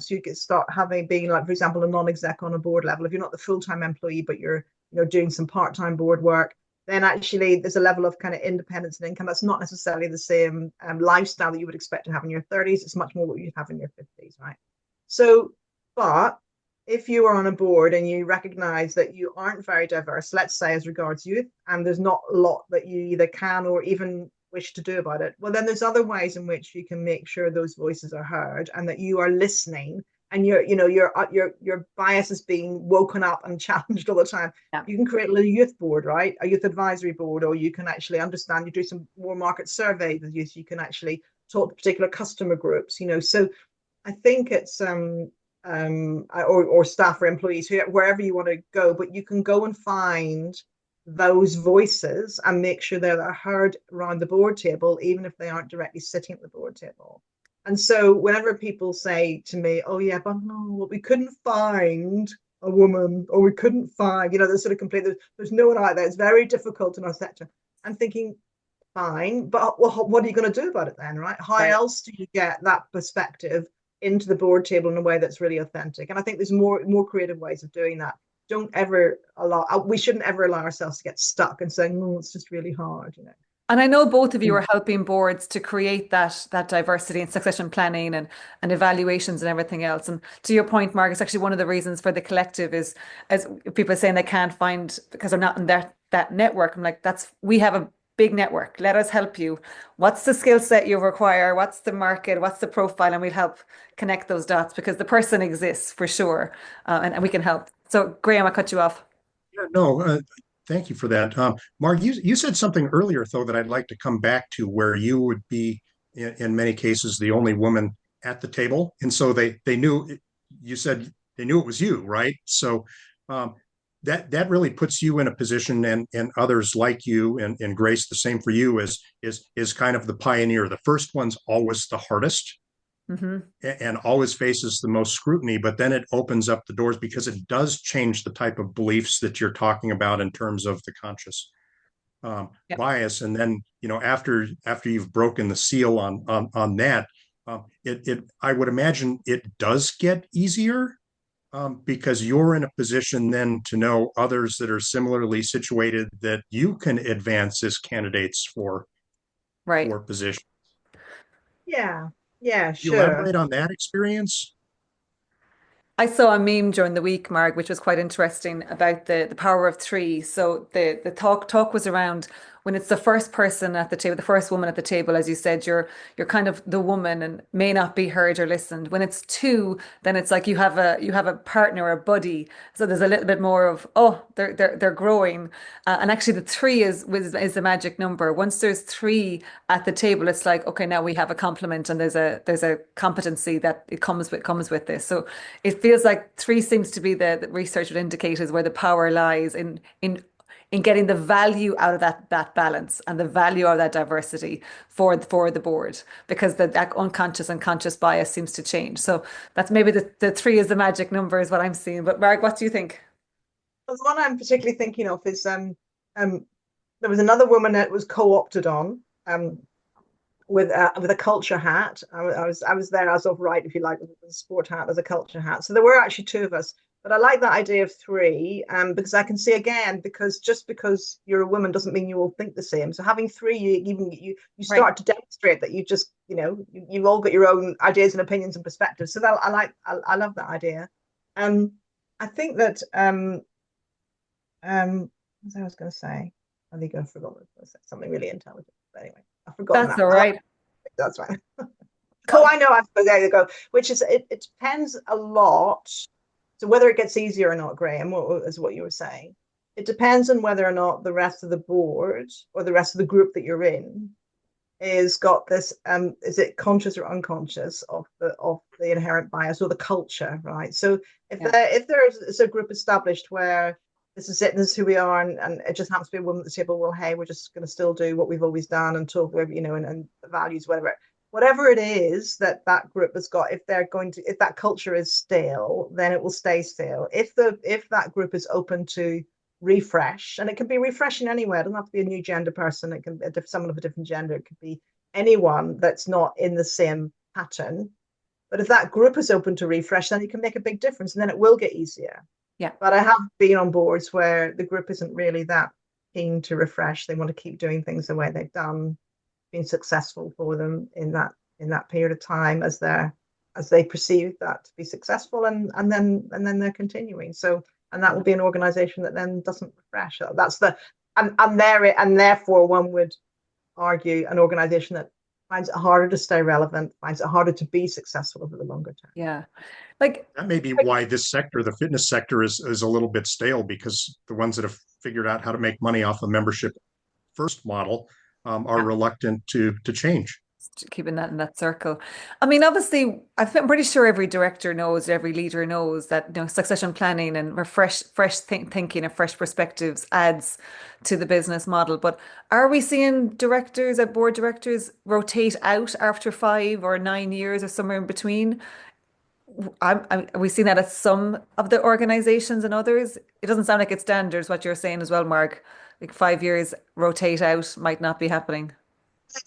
you get start having being like for example a non-exec on a board level, if you're not the full-time employee but you're doing some part-time board work, then actually there's a level of kind of independence and income that's not necessarily the same lifestyle that you would expect to have in your 30s. It's much more what you have in your 50s, right? So but if you are on a board and you recognize that you aren't very diverse, let's say as regards youth, and there's not a lot that you either can or even wish to do about it, well then there's other ways in which you can make sure those voices are heard and that you are listening and your bias is being woken up and challenged all the time. Yeah. You can create a little youth board, right? A youth advisory board, or you can actually understand, you do some more market survey with youth, you can actually talk to particular customer groups, so I think it's or staff or employees, wherever you want to go, but you can go and find those voices and make sure they're heard around the board table, even if they aren't directly sitting at the board table. And so whenever people say to me, oh yeah, but no, we couldn't find a woman or we couldn't find, there's sort of complete, there's no one out there. It's very difficult in our sector. I'm thinking, fine, but what are you going to do about it then, right? How Right. else do you get that perspective into the board table in a way that's really authentic? And I think there's more creative ways of doing that. Don't ever we shouldn't ever allow ourselves to get stuck and saying, no, it's just really hard. And I know both of you are helping boards to create that diversity and succession planning and evaluations and everything else. And to your point, Mark, it's actually one of the reasons for the collective is as people are saying they can't find because they're not in that network. I'm like, we have a big network. Let us help you. What's the skill set you require? What's the market? What's the profile? And we'll help connect those dots because the person exists for sure, and we can help. So, Graham, I cut you off. Yeah, no, thank you for that. Mark, you said something earlier, though, that I'd like to come back to where you would be, in many cases, the only woman at the table. And so they knew, you said they knew it was you, right? So um, that really puts you in a position and others like you and Grace, the same for you, is kind of the pioneer. The first one's always the hardest Hmm. and always faces the most scrutiny, but then it opens up the doors because it does change the type of beliefs that you're talking about in terms of the conscious Yeah. bias. And then, after you've broken the seal on that, it I would imagine it does get easier because you're in a position then to know others that are similarly situated that you can advance as candidates for Right. position. Yeah, yeah, You sure. elaborate on that experience? I saw a meme during the week, Marg, which was quite interesting about the power of three. So the talk was around when it's the first person at the table, the first woman at the table, as you said, you're kind of the woman and may not be heard or listened. When it's two, then it's like you have a partner, a buddy. So there's a little bit more of, oh, they're growing. And actually the three is the magic number. Once there's three at the table, it's like, okay, now we have a complement and there's a competency that it comes with this. So it feels like three seems to be the research would indicate is where the power lies in getting the value out of that balance and the value of that diversity for the board, because that unconscious and conscious bias seems to change. So that's maybe the three is the magic number is what I'm seeing. But Mark, what do you think? Well, the one I'm particularly thinking of is there was another woman that was co-opted on with a culture hat. I was there as of right, if you like, with a sport hat as a culture hat. So there were actually two of us. But I like that idea of three, because I can see again, because just because you're a woman doesn't mean you all think the same. So having three, you Right. start to demonstrate that you've all got your own ideas and opinions and perspectives. So that I love that idea. Um, I think that what was I going to say? I think I forgot what I was going to say. Something really intelligent. But anyway, I've forgotten That's that. all I like right. that's right. Oh, Co- I know. There you go. Which is it depends a lot. So whether it gets easier or not, Graham, is what you were saying. It depends on whether or not the rest of the board or the rest of the group that you're in is got this. Is it conscious or unconscious of the inherent bias or the culture, right? So Yeah. if there's a group established where this is it, and this is who we are, and it just happens to be a woman at the table, well, hey, we're just going to still do what we've always done and talk, and the values, whatever it is that that group has got, if that culture is stale, then it will stay stale. If that group is open to refresh, and it can be refreshing anywhere, it doesn't have to be a new gender person, it can be someone of a different gender, it could be anyone that's not in the same pattern. But if that group is open to refresh, then it can make a big difference, and then it will get easier. Yeah. But I have been on boards where the group isn't really that keen to refresh. They want to keep doing things the way they've done, been successful for them in that period of time as they perceive that to be successful, and then they're continuing. So, and that will be an organization that then doesn't refresh. That's the and therefore one would argue an organization that finds it harder to stay relevant, finds it harder to be successful over the longer term. Yeah. Like, That may be why this sector, the fitness sector, is a little bit stale, because the ones that have figured out how to make money off a membership first model are reluctant to change. keeping that in that circle. I mean, obviously, I'm pretty sure every director knows, every leader knows that succession planning and fresh thinking and fresh perspectives adds to the business model. But are we seeing directors at board directors rotate out after 5 or 9 years or somewhere in between? Are we seeing that at some of the organizations and others? It doesn't sound like it's standards, what you're saying as well, Mark. Like 5 years rotate out might not be happening.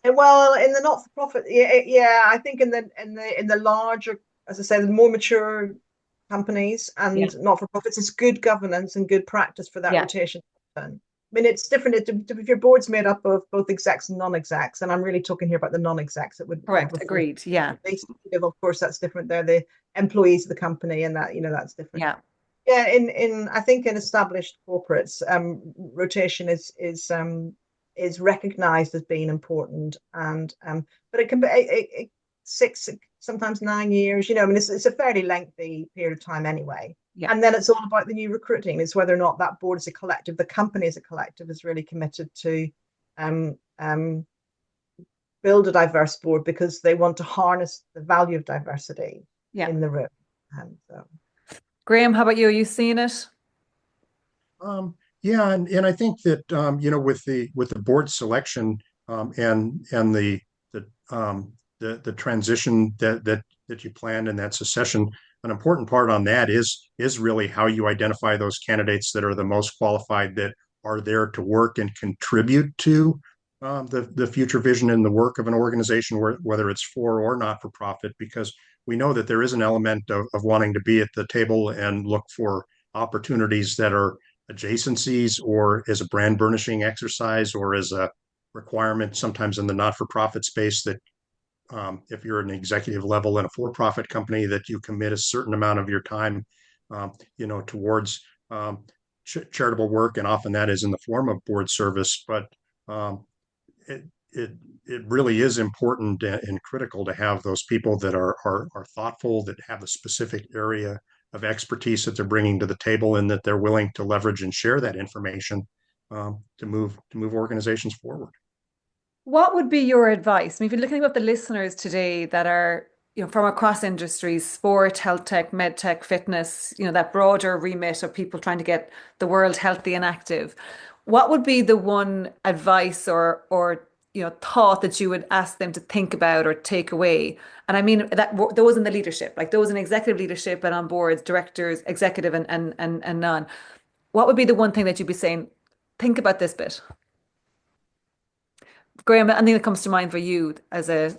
Well, in the not-for-profit, yeah, I think in the larger, as I say, the more mature companies Yeah. and not-for-profits, it's good governance and good practice for that Yeah. rotation to happen. I mean, it's different if your board's made up of both execs and non-execs, and I'm really talking here about the non-execs that would have Correct. a full. Agreed. Yeah. Of course, that's different. They're the employees of the company, and that's different. Yeah. Yeah, in I think in established corporates, rotation is recognized as being important, and but it can be 6, sometimes 9 years. I mean, it's a fairly lengthy period of time anyway. Yeah. And then it's all about the new recruiting. It's whether or not that board as a collective, the company as a collective, is really committed to um, um, build a diverse board because they want to harness the value of diversity Yeah. in the room. And Graham, how about you? Are you seeing it? Yeah, and I think that with the board selection and the transition that you planned in that succession, an important part on that is really how you identify those candidates that are the most qualified, that are there to work and contribute to the future vision and the work of an organization, whether it's for or not for profit, because we know that there is an element of wanting to be at the table and look for opportunities that are adjacencies, or as a brand burnishing exercise, or as a requirement sometimes in the not-for-profit space, that if you're an executive level in a for-profit company, that you commit a certain amount of your time towards charitable work, and often that is in the form of board service. But um, it, it it really is important and critical to have those people that are thoughtful, that have a specific area of expertise that they're bringing to the table, and that they're willing to leverage and share that information to move organizations forward. What would be your advice? I mean, if you're looking at the listeners today that are, from across industries, sport, health tech, med tech, fitness, that broader remit of people trying to get the world healthy and active, what would be the one advice or thought that you would ask them to think about or take away? And I mean that those in the leadership, like those in executive leadership and on boards, directors, executive and none. What would be the one thing that you'd be saying, think about this bit? Graham, anything that comes to mind for you as a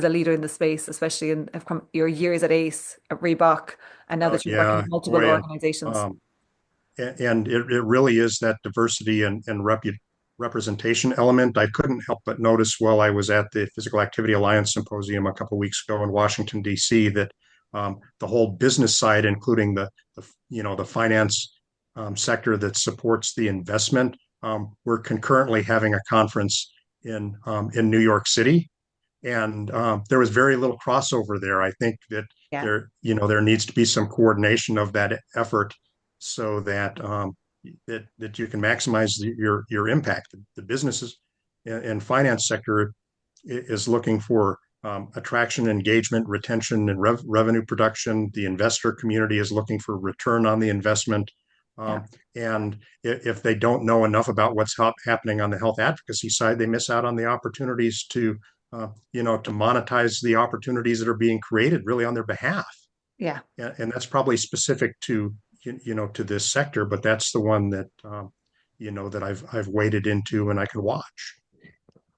leader in the space, especially from your years at ACE, at Reebok, and now Oh that you're working yeah, in multiple boy, organizations. um, and it really is that diversity and representation element. I couldn't help but notice while I was at the Physical Activity Alliance Symposium a couple of weeks ago in Washington, D.C., that the whole business side, including the finance sector that supports the investment, we're concurrently having a conference in New York City, and there was very little crossover there. I think that Yeah, there needs to be some coordination of that effort so that you can maximize your impact. The businesses and finance sector is looking for attraction, engagement, retention, and revenue production. The investor community is looking for return on the investment. yeah, And if they don't know enough about what's happening on the health advocacy side, they miss out on the opportunities to monetize the opportunities that are being created really on their behalf. yeah. And that's probably specific to this sector, but that's the one that that I've waded into and I can watch.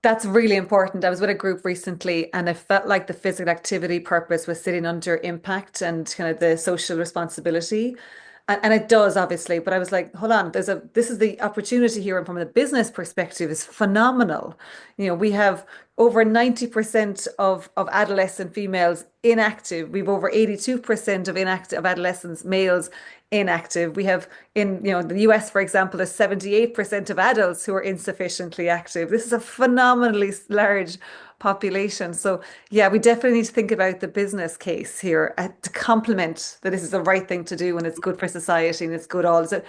That's really important. I was with a group recently and I felt like the physical activity purpose was sitting under impact and kind of the social responsibility. And it does obviously, but I was like, hold on, this is the opportunity here, and from the business perspective is phenomenal. We have over 90% of adolescent females inactive. We've over 82% of inactive of adolescents males inactive. We have in the US, for example, there's 78% of adults who are insufficiently active. This is a phenomenally large population. So yeah, we definitely need to think about the business case here to complement that this is the right thing to do and it's good for society and it's good all. So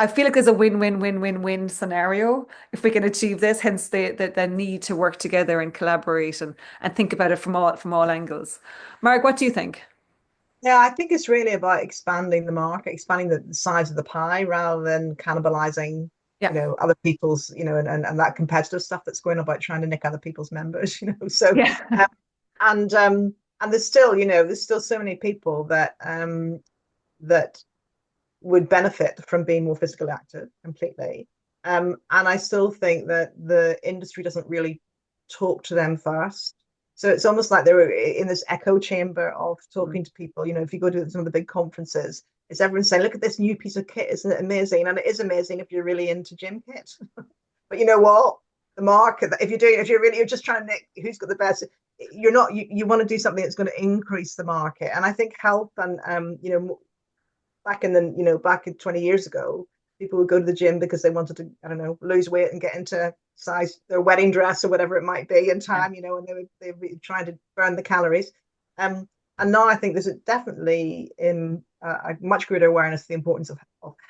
I feel like there's a win-win-win-win-win scenario if we can achieve this, hence the need to work together and collaborate and think about it from all angles. Mark, what do you think? Yeah, I think it's really about expanding the market, expanding the size of the pie rather than cannibalizing, Yeah. other people's, and that competitive stuff that's going on about trying to nick other people's members, So, Yeah. um, and there's still so many people that would benefit from being more physically active completely. And I still think that the industry doesn't really talk to them first. So it's almost like they're in this echo chamber of talking to people. If you go to some of the big conferences, it's everyone saying, look at this new piece of kit, isn't it amazing? And it is amazing if you're really into gym kit. But you know what? The market, if you're just trying to nick who's got the best, you're not, you want to do something that's going to increase the market. And I think health and, back in 20 years ago, people would go to the gym because they wanted to, I don't know, lose weight and get into size their wedding dress or whatever it might be in Yeah. time, and they'd be trying to burn the calories. And now I think there's definitely in a much greater awareness of the importance of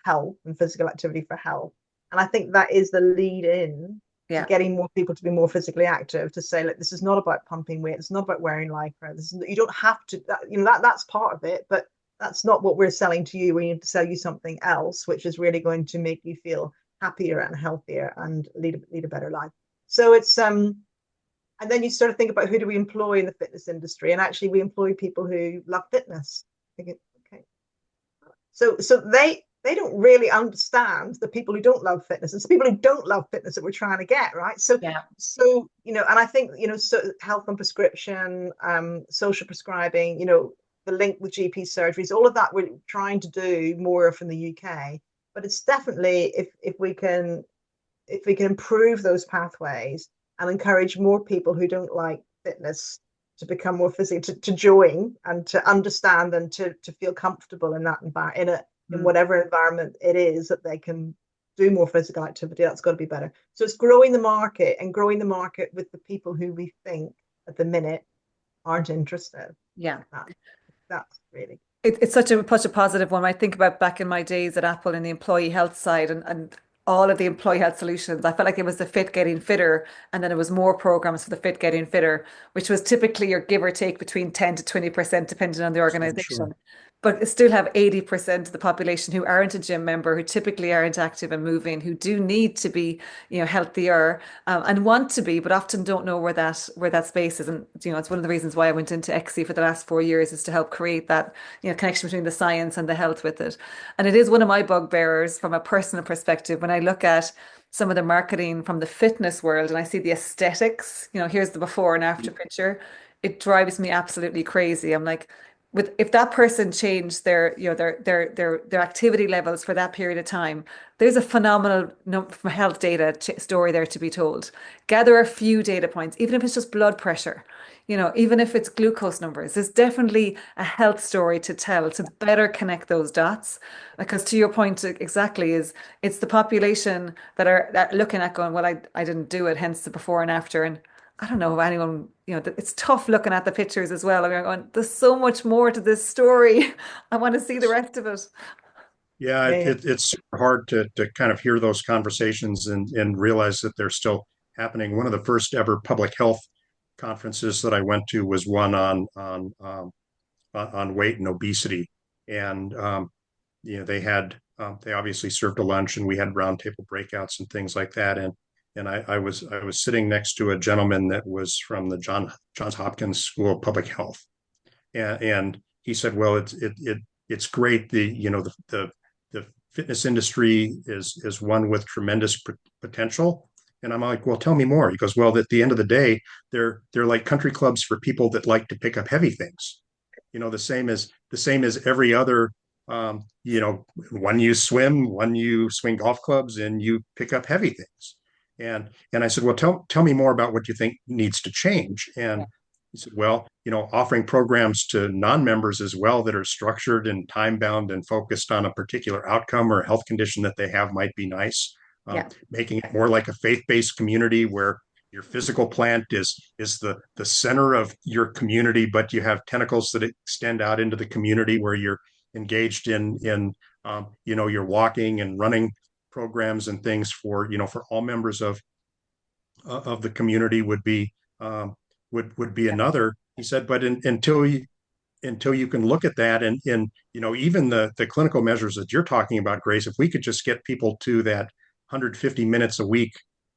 health and physical activity for health. And I think that is the lead in to Yeah. getting more people to be more physically active, to say, look, this is not about pumping weight. It's not about wearing lycra. You don't have to, that's part of it, but that's not what we're selling to you. We need to sell you something else, which is really going to make you feel happier and healthier and lead a better life. So it's and then you sort of think about who do we employ in the fitness industry, and actually we employ people who love fitness. Okay, so they don't really understand the people who don't love fitness. It's the people who don't love fitness that we're trying to get right. Yeah. So and I think so health and prescription, social prescribing, the link with GP surgeries, all of that we're trying to do more from the UK. But it's definitely if we can improve those pathways and encourage more people who don't like fitness to become more physically to join and to understand and to feel comfortable in that environment in whatever environment it is that they can do more physical activity. That's got to be better. So it's growing the market and growing the market with the people who we think at the minute aren't interested. Yeah. That's really. It's such a positive one. I think about back in my days at Apple in the employee health side and all of the employee health solutions. I felt like it was the fit getting fitter, and then it was more programs for the fit getting fitter, which was typically your give or take between 10 to 20%, depending on the Sure. organization. But it still have 80% of the population who aren't a gym member, who typically aren't active and moving, who do need to be, healthier and want to be, but often don't know where that space is. And it's one of the reasons why I went into XC for the last 4 years is to help create that connection between the science and the health with it. And it is one of my bugbearers from a personal perspective when I look at some of the marketing from the fitness world and I see the aesthetics. Here's the before and after picture. It drives me absolutely crazy. I'm like, if that person changed their activity levels for that period of time, there's a phenomenal health data story there to be told. Gather a few data points, even if it's just blood pressure, even if it's glucose numbers. There's definitely a health story to tell to better connect those dots. Because to your point exactly is it's the population that looking at going, well, I didn't do it, hence the before and after. And I don't know if anyone, it's tough looking at the pictures as well. I'm going, there's so much more to this story. I want to see the rest of it. Yeah, Yeah. it's super hard to kind of hear those conversations and realize that they're still happening. One of the first ever public health conferences that I went to was one on weight and obesity, and they obviously served a lunch, and we had roundtable breakouts and things like that, and I was sitting next to a gentleman that was from the Johns Hopkins School of Public Health, and he said, well, it's great. The fitness industry is one with tremendous potential. And I'm like, well, tell me more. He goes, well, at the end of the day, they're like country clubs for people that like to pick up heavy things. The same as every other. One you swim, one you swing golf clubs, and you pick up heavy things. And I said, well, tell me more about what you think needs to change. And he said, well, offering programs to non-members as well that are structured and time-bound and focused on a particular outcome or health condition that they have might be nice. Yeah. Making it more like a faith-based community where your physical plant is the center of your community, but you have tentacles that extend out into the community where you're engaged in your walking and running programs and things for all members of the community would be another. He said, but until you can look at that and even the clinical measures that you're talking about, Grace, if we could just get people to that 150 minutes a week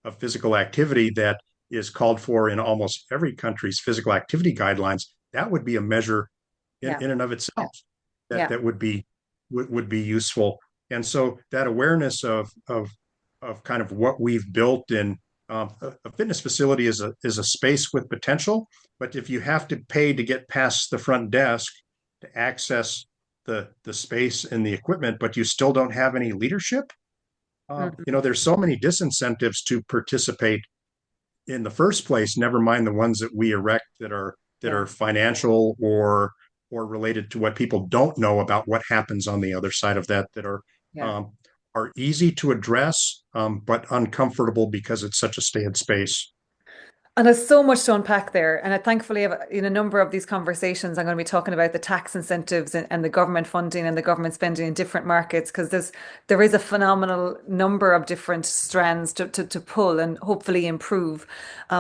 of physical activity that is called for in almost every country's physical activity guidelines, that would be a measure Yeah. in and of itself that Yeah. that would be useful. And so that awareness of kind of what we've built in a fitness facility is a space with potential, but if you have to pay to get past the front desk to access the space and the equipment, but you still don't have any leadership, Mhm. there's so many disincentives to participate in the first place. Never mind the ones that we erect that are Yeah. financial or related to what people don't know about what happens on the other side of that Yeah. um, are easy to address, but uncomfortable because it's such a staid space. And there's so much to unpack there. And I thankfully have in a number of these conversations, I'm going to be talking about the tax incentives and the government funding and the government spending in different markets because there is a phenomenal number of different strands to pull and hopefully improve.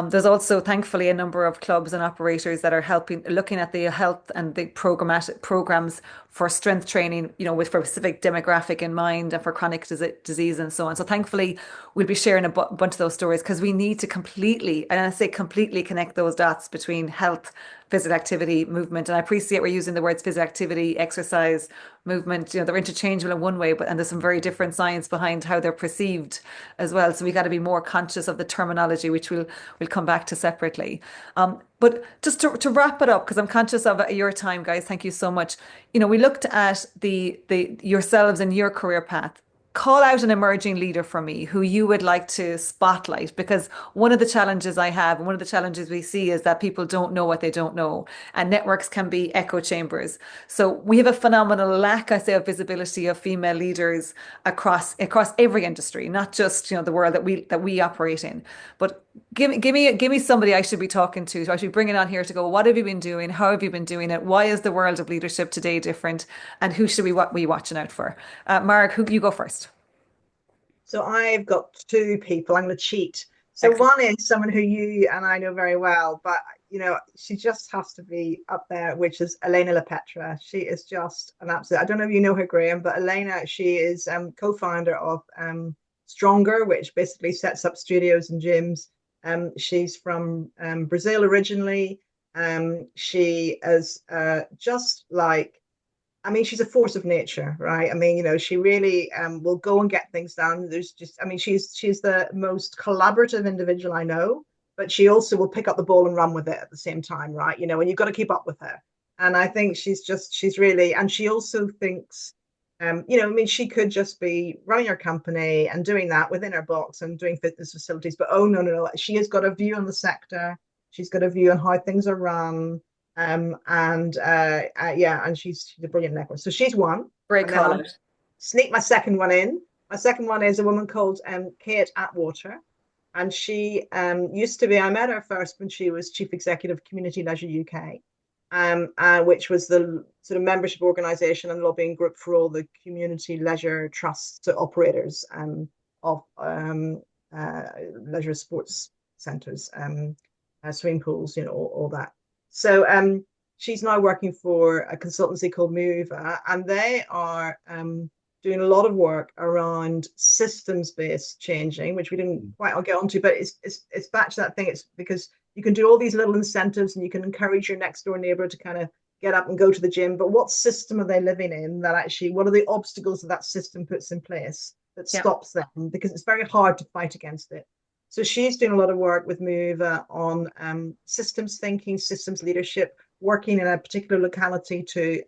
There's also thankfully a number of clubs and operators that are helping looking at the health and the programmatic programs for strength training, with for a specific demographic in mind and for chronic disease and so on. So thankfully, we'll be sharing a bunch of those stories because we need to completely, and I say completely connect those dots between health, physical activity, movement. And I appreciate we're using the words physical activity, exercise, movement. They're interchangeable in one way, and there's some very different science behind how they're perceived as well. So we got to be more conscious of the terminology, which we'll come back to separately. But just to wrap it up, because I'm conscious of your time, guys. Thank you so much. We looked at the yourselves and your career path. call out an emerging leader for me who you would like to spotlight, because one of the challenges I have and one of the challenges we see is that people don't know what they don't know, and networks can be echo chambers. So we have a phenomenal lack, I say, of visibility of female leaders across every industry, not just, the world that we operate in. But give me somebody I should be talking to. So I should be bringing on here to go, what have you been doing? How have you been doing it? Why is the world of leadership today different? And who should we watching out for? Marg, who you go first? So I've got two people. I'm going to cheat. So Excellent. one is someone who you and I know very well, but she just has to be up there, which is Elena LaPetra. She is just an absolute. I don't know if you know her, Graham, but Elena, she is co-founder of Stronger, which basically sets up studios and gyms. She's from Brazil originally. She is just like, I mean, she's a force of nature, right? I mean, she really will go and get things done. I mean, she's the most collaborative individual I know, but she also will pick up the ball and run with it at the same time, right? And you've got to keep up with her. And I think she's really, and she also thinks, I mean, she could just be running her company and doing that within her box and doing fitness facilities, but oh no, no, no, she has got a view on the sector. She's got a view on how things are run. Yeah, and she's a brilliant network. So she's one. Great And then call I'll out. sneak my second one in. My second one is a woman called Kate Atwater. And she used to be, I met her first when she was chief executive of Community Leisure UK, which was the sort of membership organization and lobbying group for all the community leisure trusts, so operators of leisure sports centres, swimming pools, all that. So she's now working for a consultancy called Mover, and they are doing a lot of work around systems-based changing, which we didn't quite get onto, but it's back to that thing. It's because you can do all these little incentives and you can encourage your next door neighbor to kind of get up and go to the gym, but what system are they living in that actually, what are the obstacles that that system puts in place that Yeah. stops them? Because it's very hard to fight against it. So she's doing a lot of work with Move on systems thinking, systems leadership, working in a particular locality to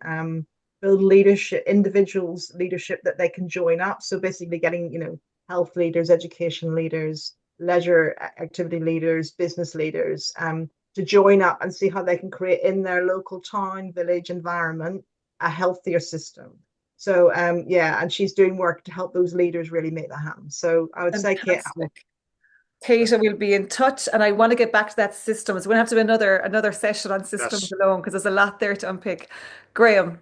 build leadership, individuals leadership that they can join up. So basically getting, health leaders, education leaders, leisure activity leaders, business leaders to join up and see how they can create in their local town, village environment, a healthier system. So yeah, and she's doing work to help those leaders really make that happen. So I would say Kate Atwood. Fantastic. Kate, we'll be in touch, and I want to get back to that systems. We're going to have to do another session on systems Yes. alone because there's a lot there to unpick. Graham,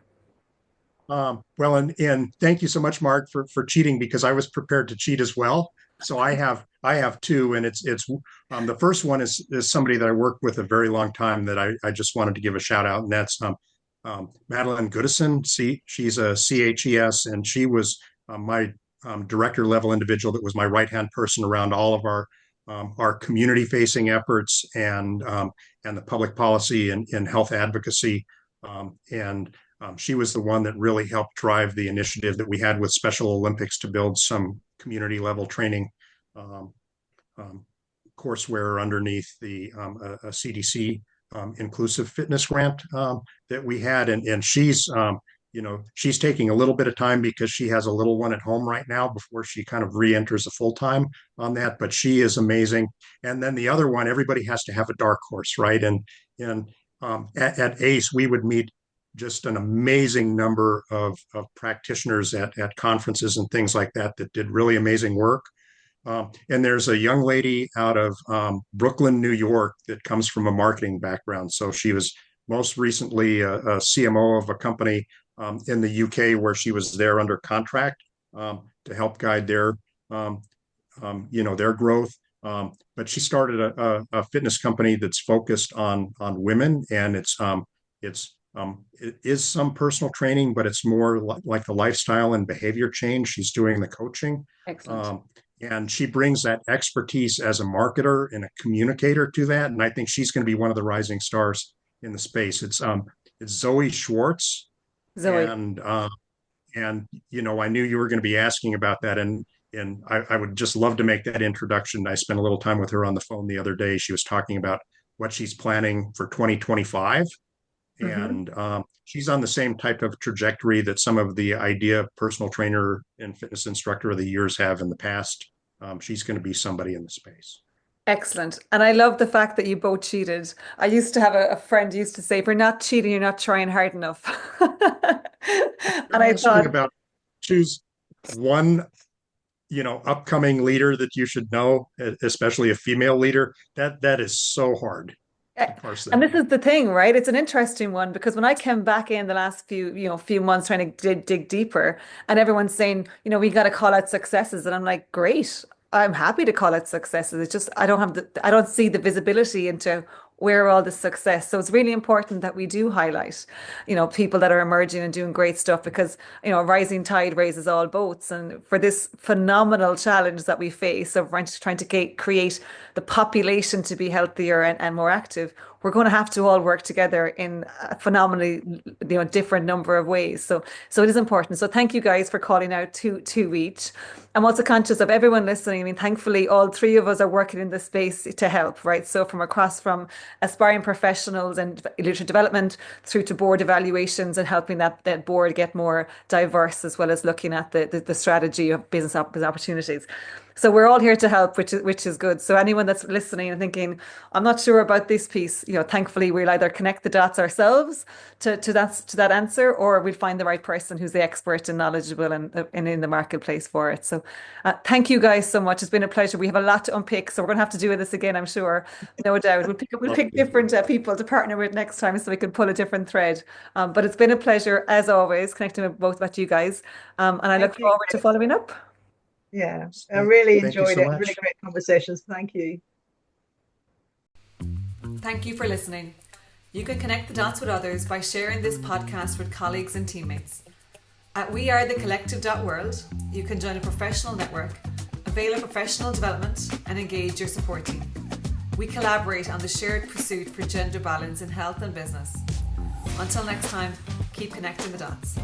Well, and thank you so much, Mark, for cheating, because I was prepared to cheat as well. So I have two, and it's the first one is somebody that I worked with a very long time that I just wanted to give a shout out, and that's Madeline Goodison. She's a CHES, and she was my director level individual that was my right hand person around all of our community facing efforts and the public policy and health advocacy. And She was the one that really helped drive the initiative that we had with Special Olympics to build some community level training um, um, courseware underneath a CDC inclusive fitness grant that we had. And she's taking a little bit of time because she has a little one at home right now before she kind of re-enters a full time on that. But she is amazing. And then the other one, everybody has to have a dark horse, right? And at ACE, we would meet just an amazing number of practitioners at conferences and things like that did really amazing work. And there's a young lady out of Brooklyn, New York, that comes from a marketing background. So she was most recently a CMO of a company in the UK where she was there under contract to help guide um, their growth. But she started a fitness company that's focused on women, and it is some personal training, but it's more like the lifestyle and behavior change. She's doing the coaching. excellent. Um, and she brings that expertise as a marketer and a communicator to that. And I think she's going to be one of the rising stars in the space. It's Zoe Schwartz, Zoe. and I knew you were going to be asking about that, and I would just love to make that introduction. I spent a little time with her on the phone the other day. She was talking about what she's planning for 2025, And she's on the same type of trajectory that some of the IDEA personal trainer and fitness instructor of the years have in the past. She's going to be somebody in the space. Excellent. And I love the fact that you both cheated. I used to have a friend who used to say, if you're not cheating, you're not trying hard enough. And I Something thought, about choose one, upcoming leader that you should know, especially a female leader. That is so hard to parse and that. this is the thing, right? It's an interesting one because when I came back in the last few months trying to dig deeper, and everyone's saying, we got to call out successes, and I'm like, great, I'm happy to call out successes. It's just I don't see the visibility into where all the success. So it's really important that we do highlight, people that are emerging and doing great stuff because, a rising tide raises all boats. And for this phenomenal challenge that we face of trying to create the population to be healthier and more active, we're going to have to all work together in a phenomenally, different number of ways. So it is important. So thank you guys for calling out two each. I'm also conscious of everyone listening. I mean, thankfully, all three of us are working in this space to help, right? So from aspiring professionals and leadership development through to board evaluations and helping that board get more diverse, as well as looking at the strategy of business opportunities. So we're all here to help, which is good. So anyone that's listening and thinking, I'm not sure about this piece, thankfully we'll either connect the dots ourselves to that answer, or we'll find the right person who's the expert and knowledgeable and in the marketplace for it. So thank you guys so much. It's been a pleasure. We have a lot to unpick, so we're going to have to do this again, I'm sure. No doubt. We'll pick different people to partner with next time so we can pull a different thread. But it's been a pleasure, as always, connecting with both about you guys. And I look Thank you. forward to following up. Yeah, I really Thank you enjoyed so it. much. Really great conversations. Thank you. Thank you for listening. You can connect the dots with others by sharing this podcast with colleagues and teammates. At wearethecollective.world, you can join a professional network, avail of professional development, and engage your support team. We collaborate on the shared pursuit for gender balance in health and business. Until next time, keep connecting the dots.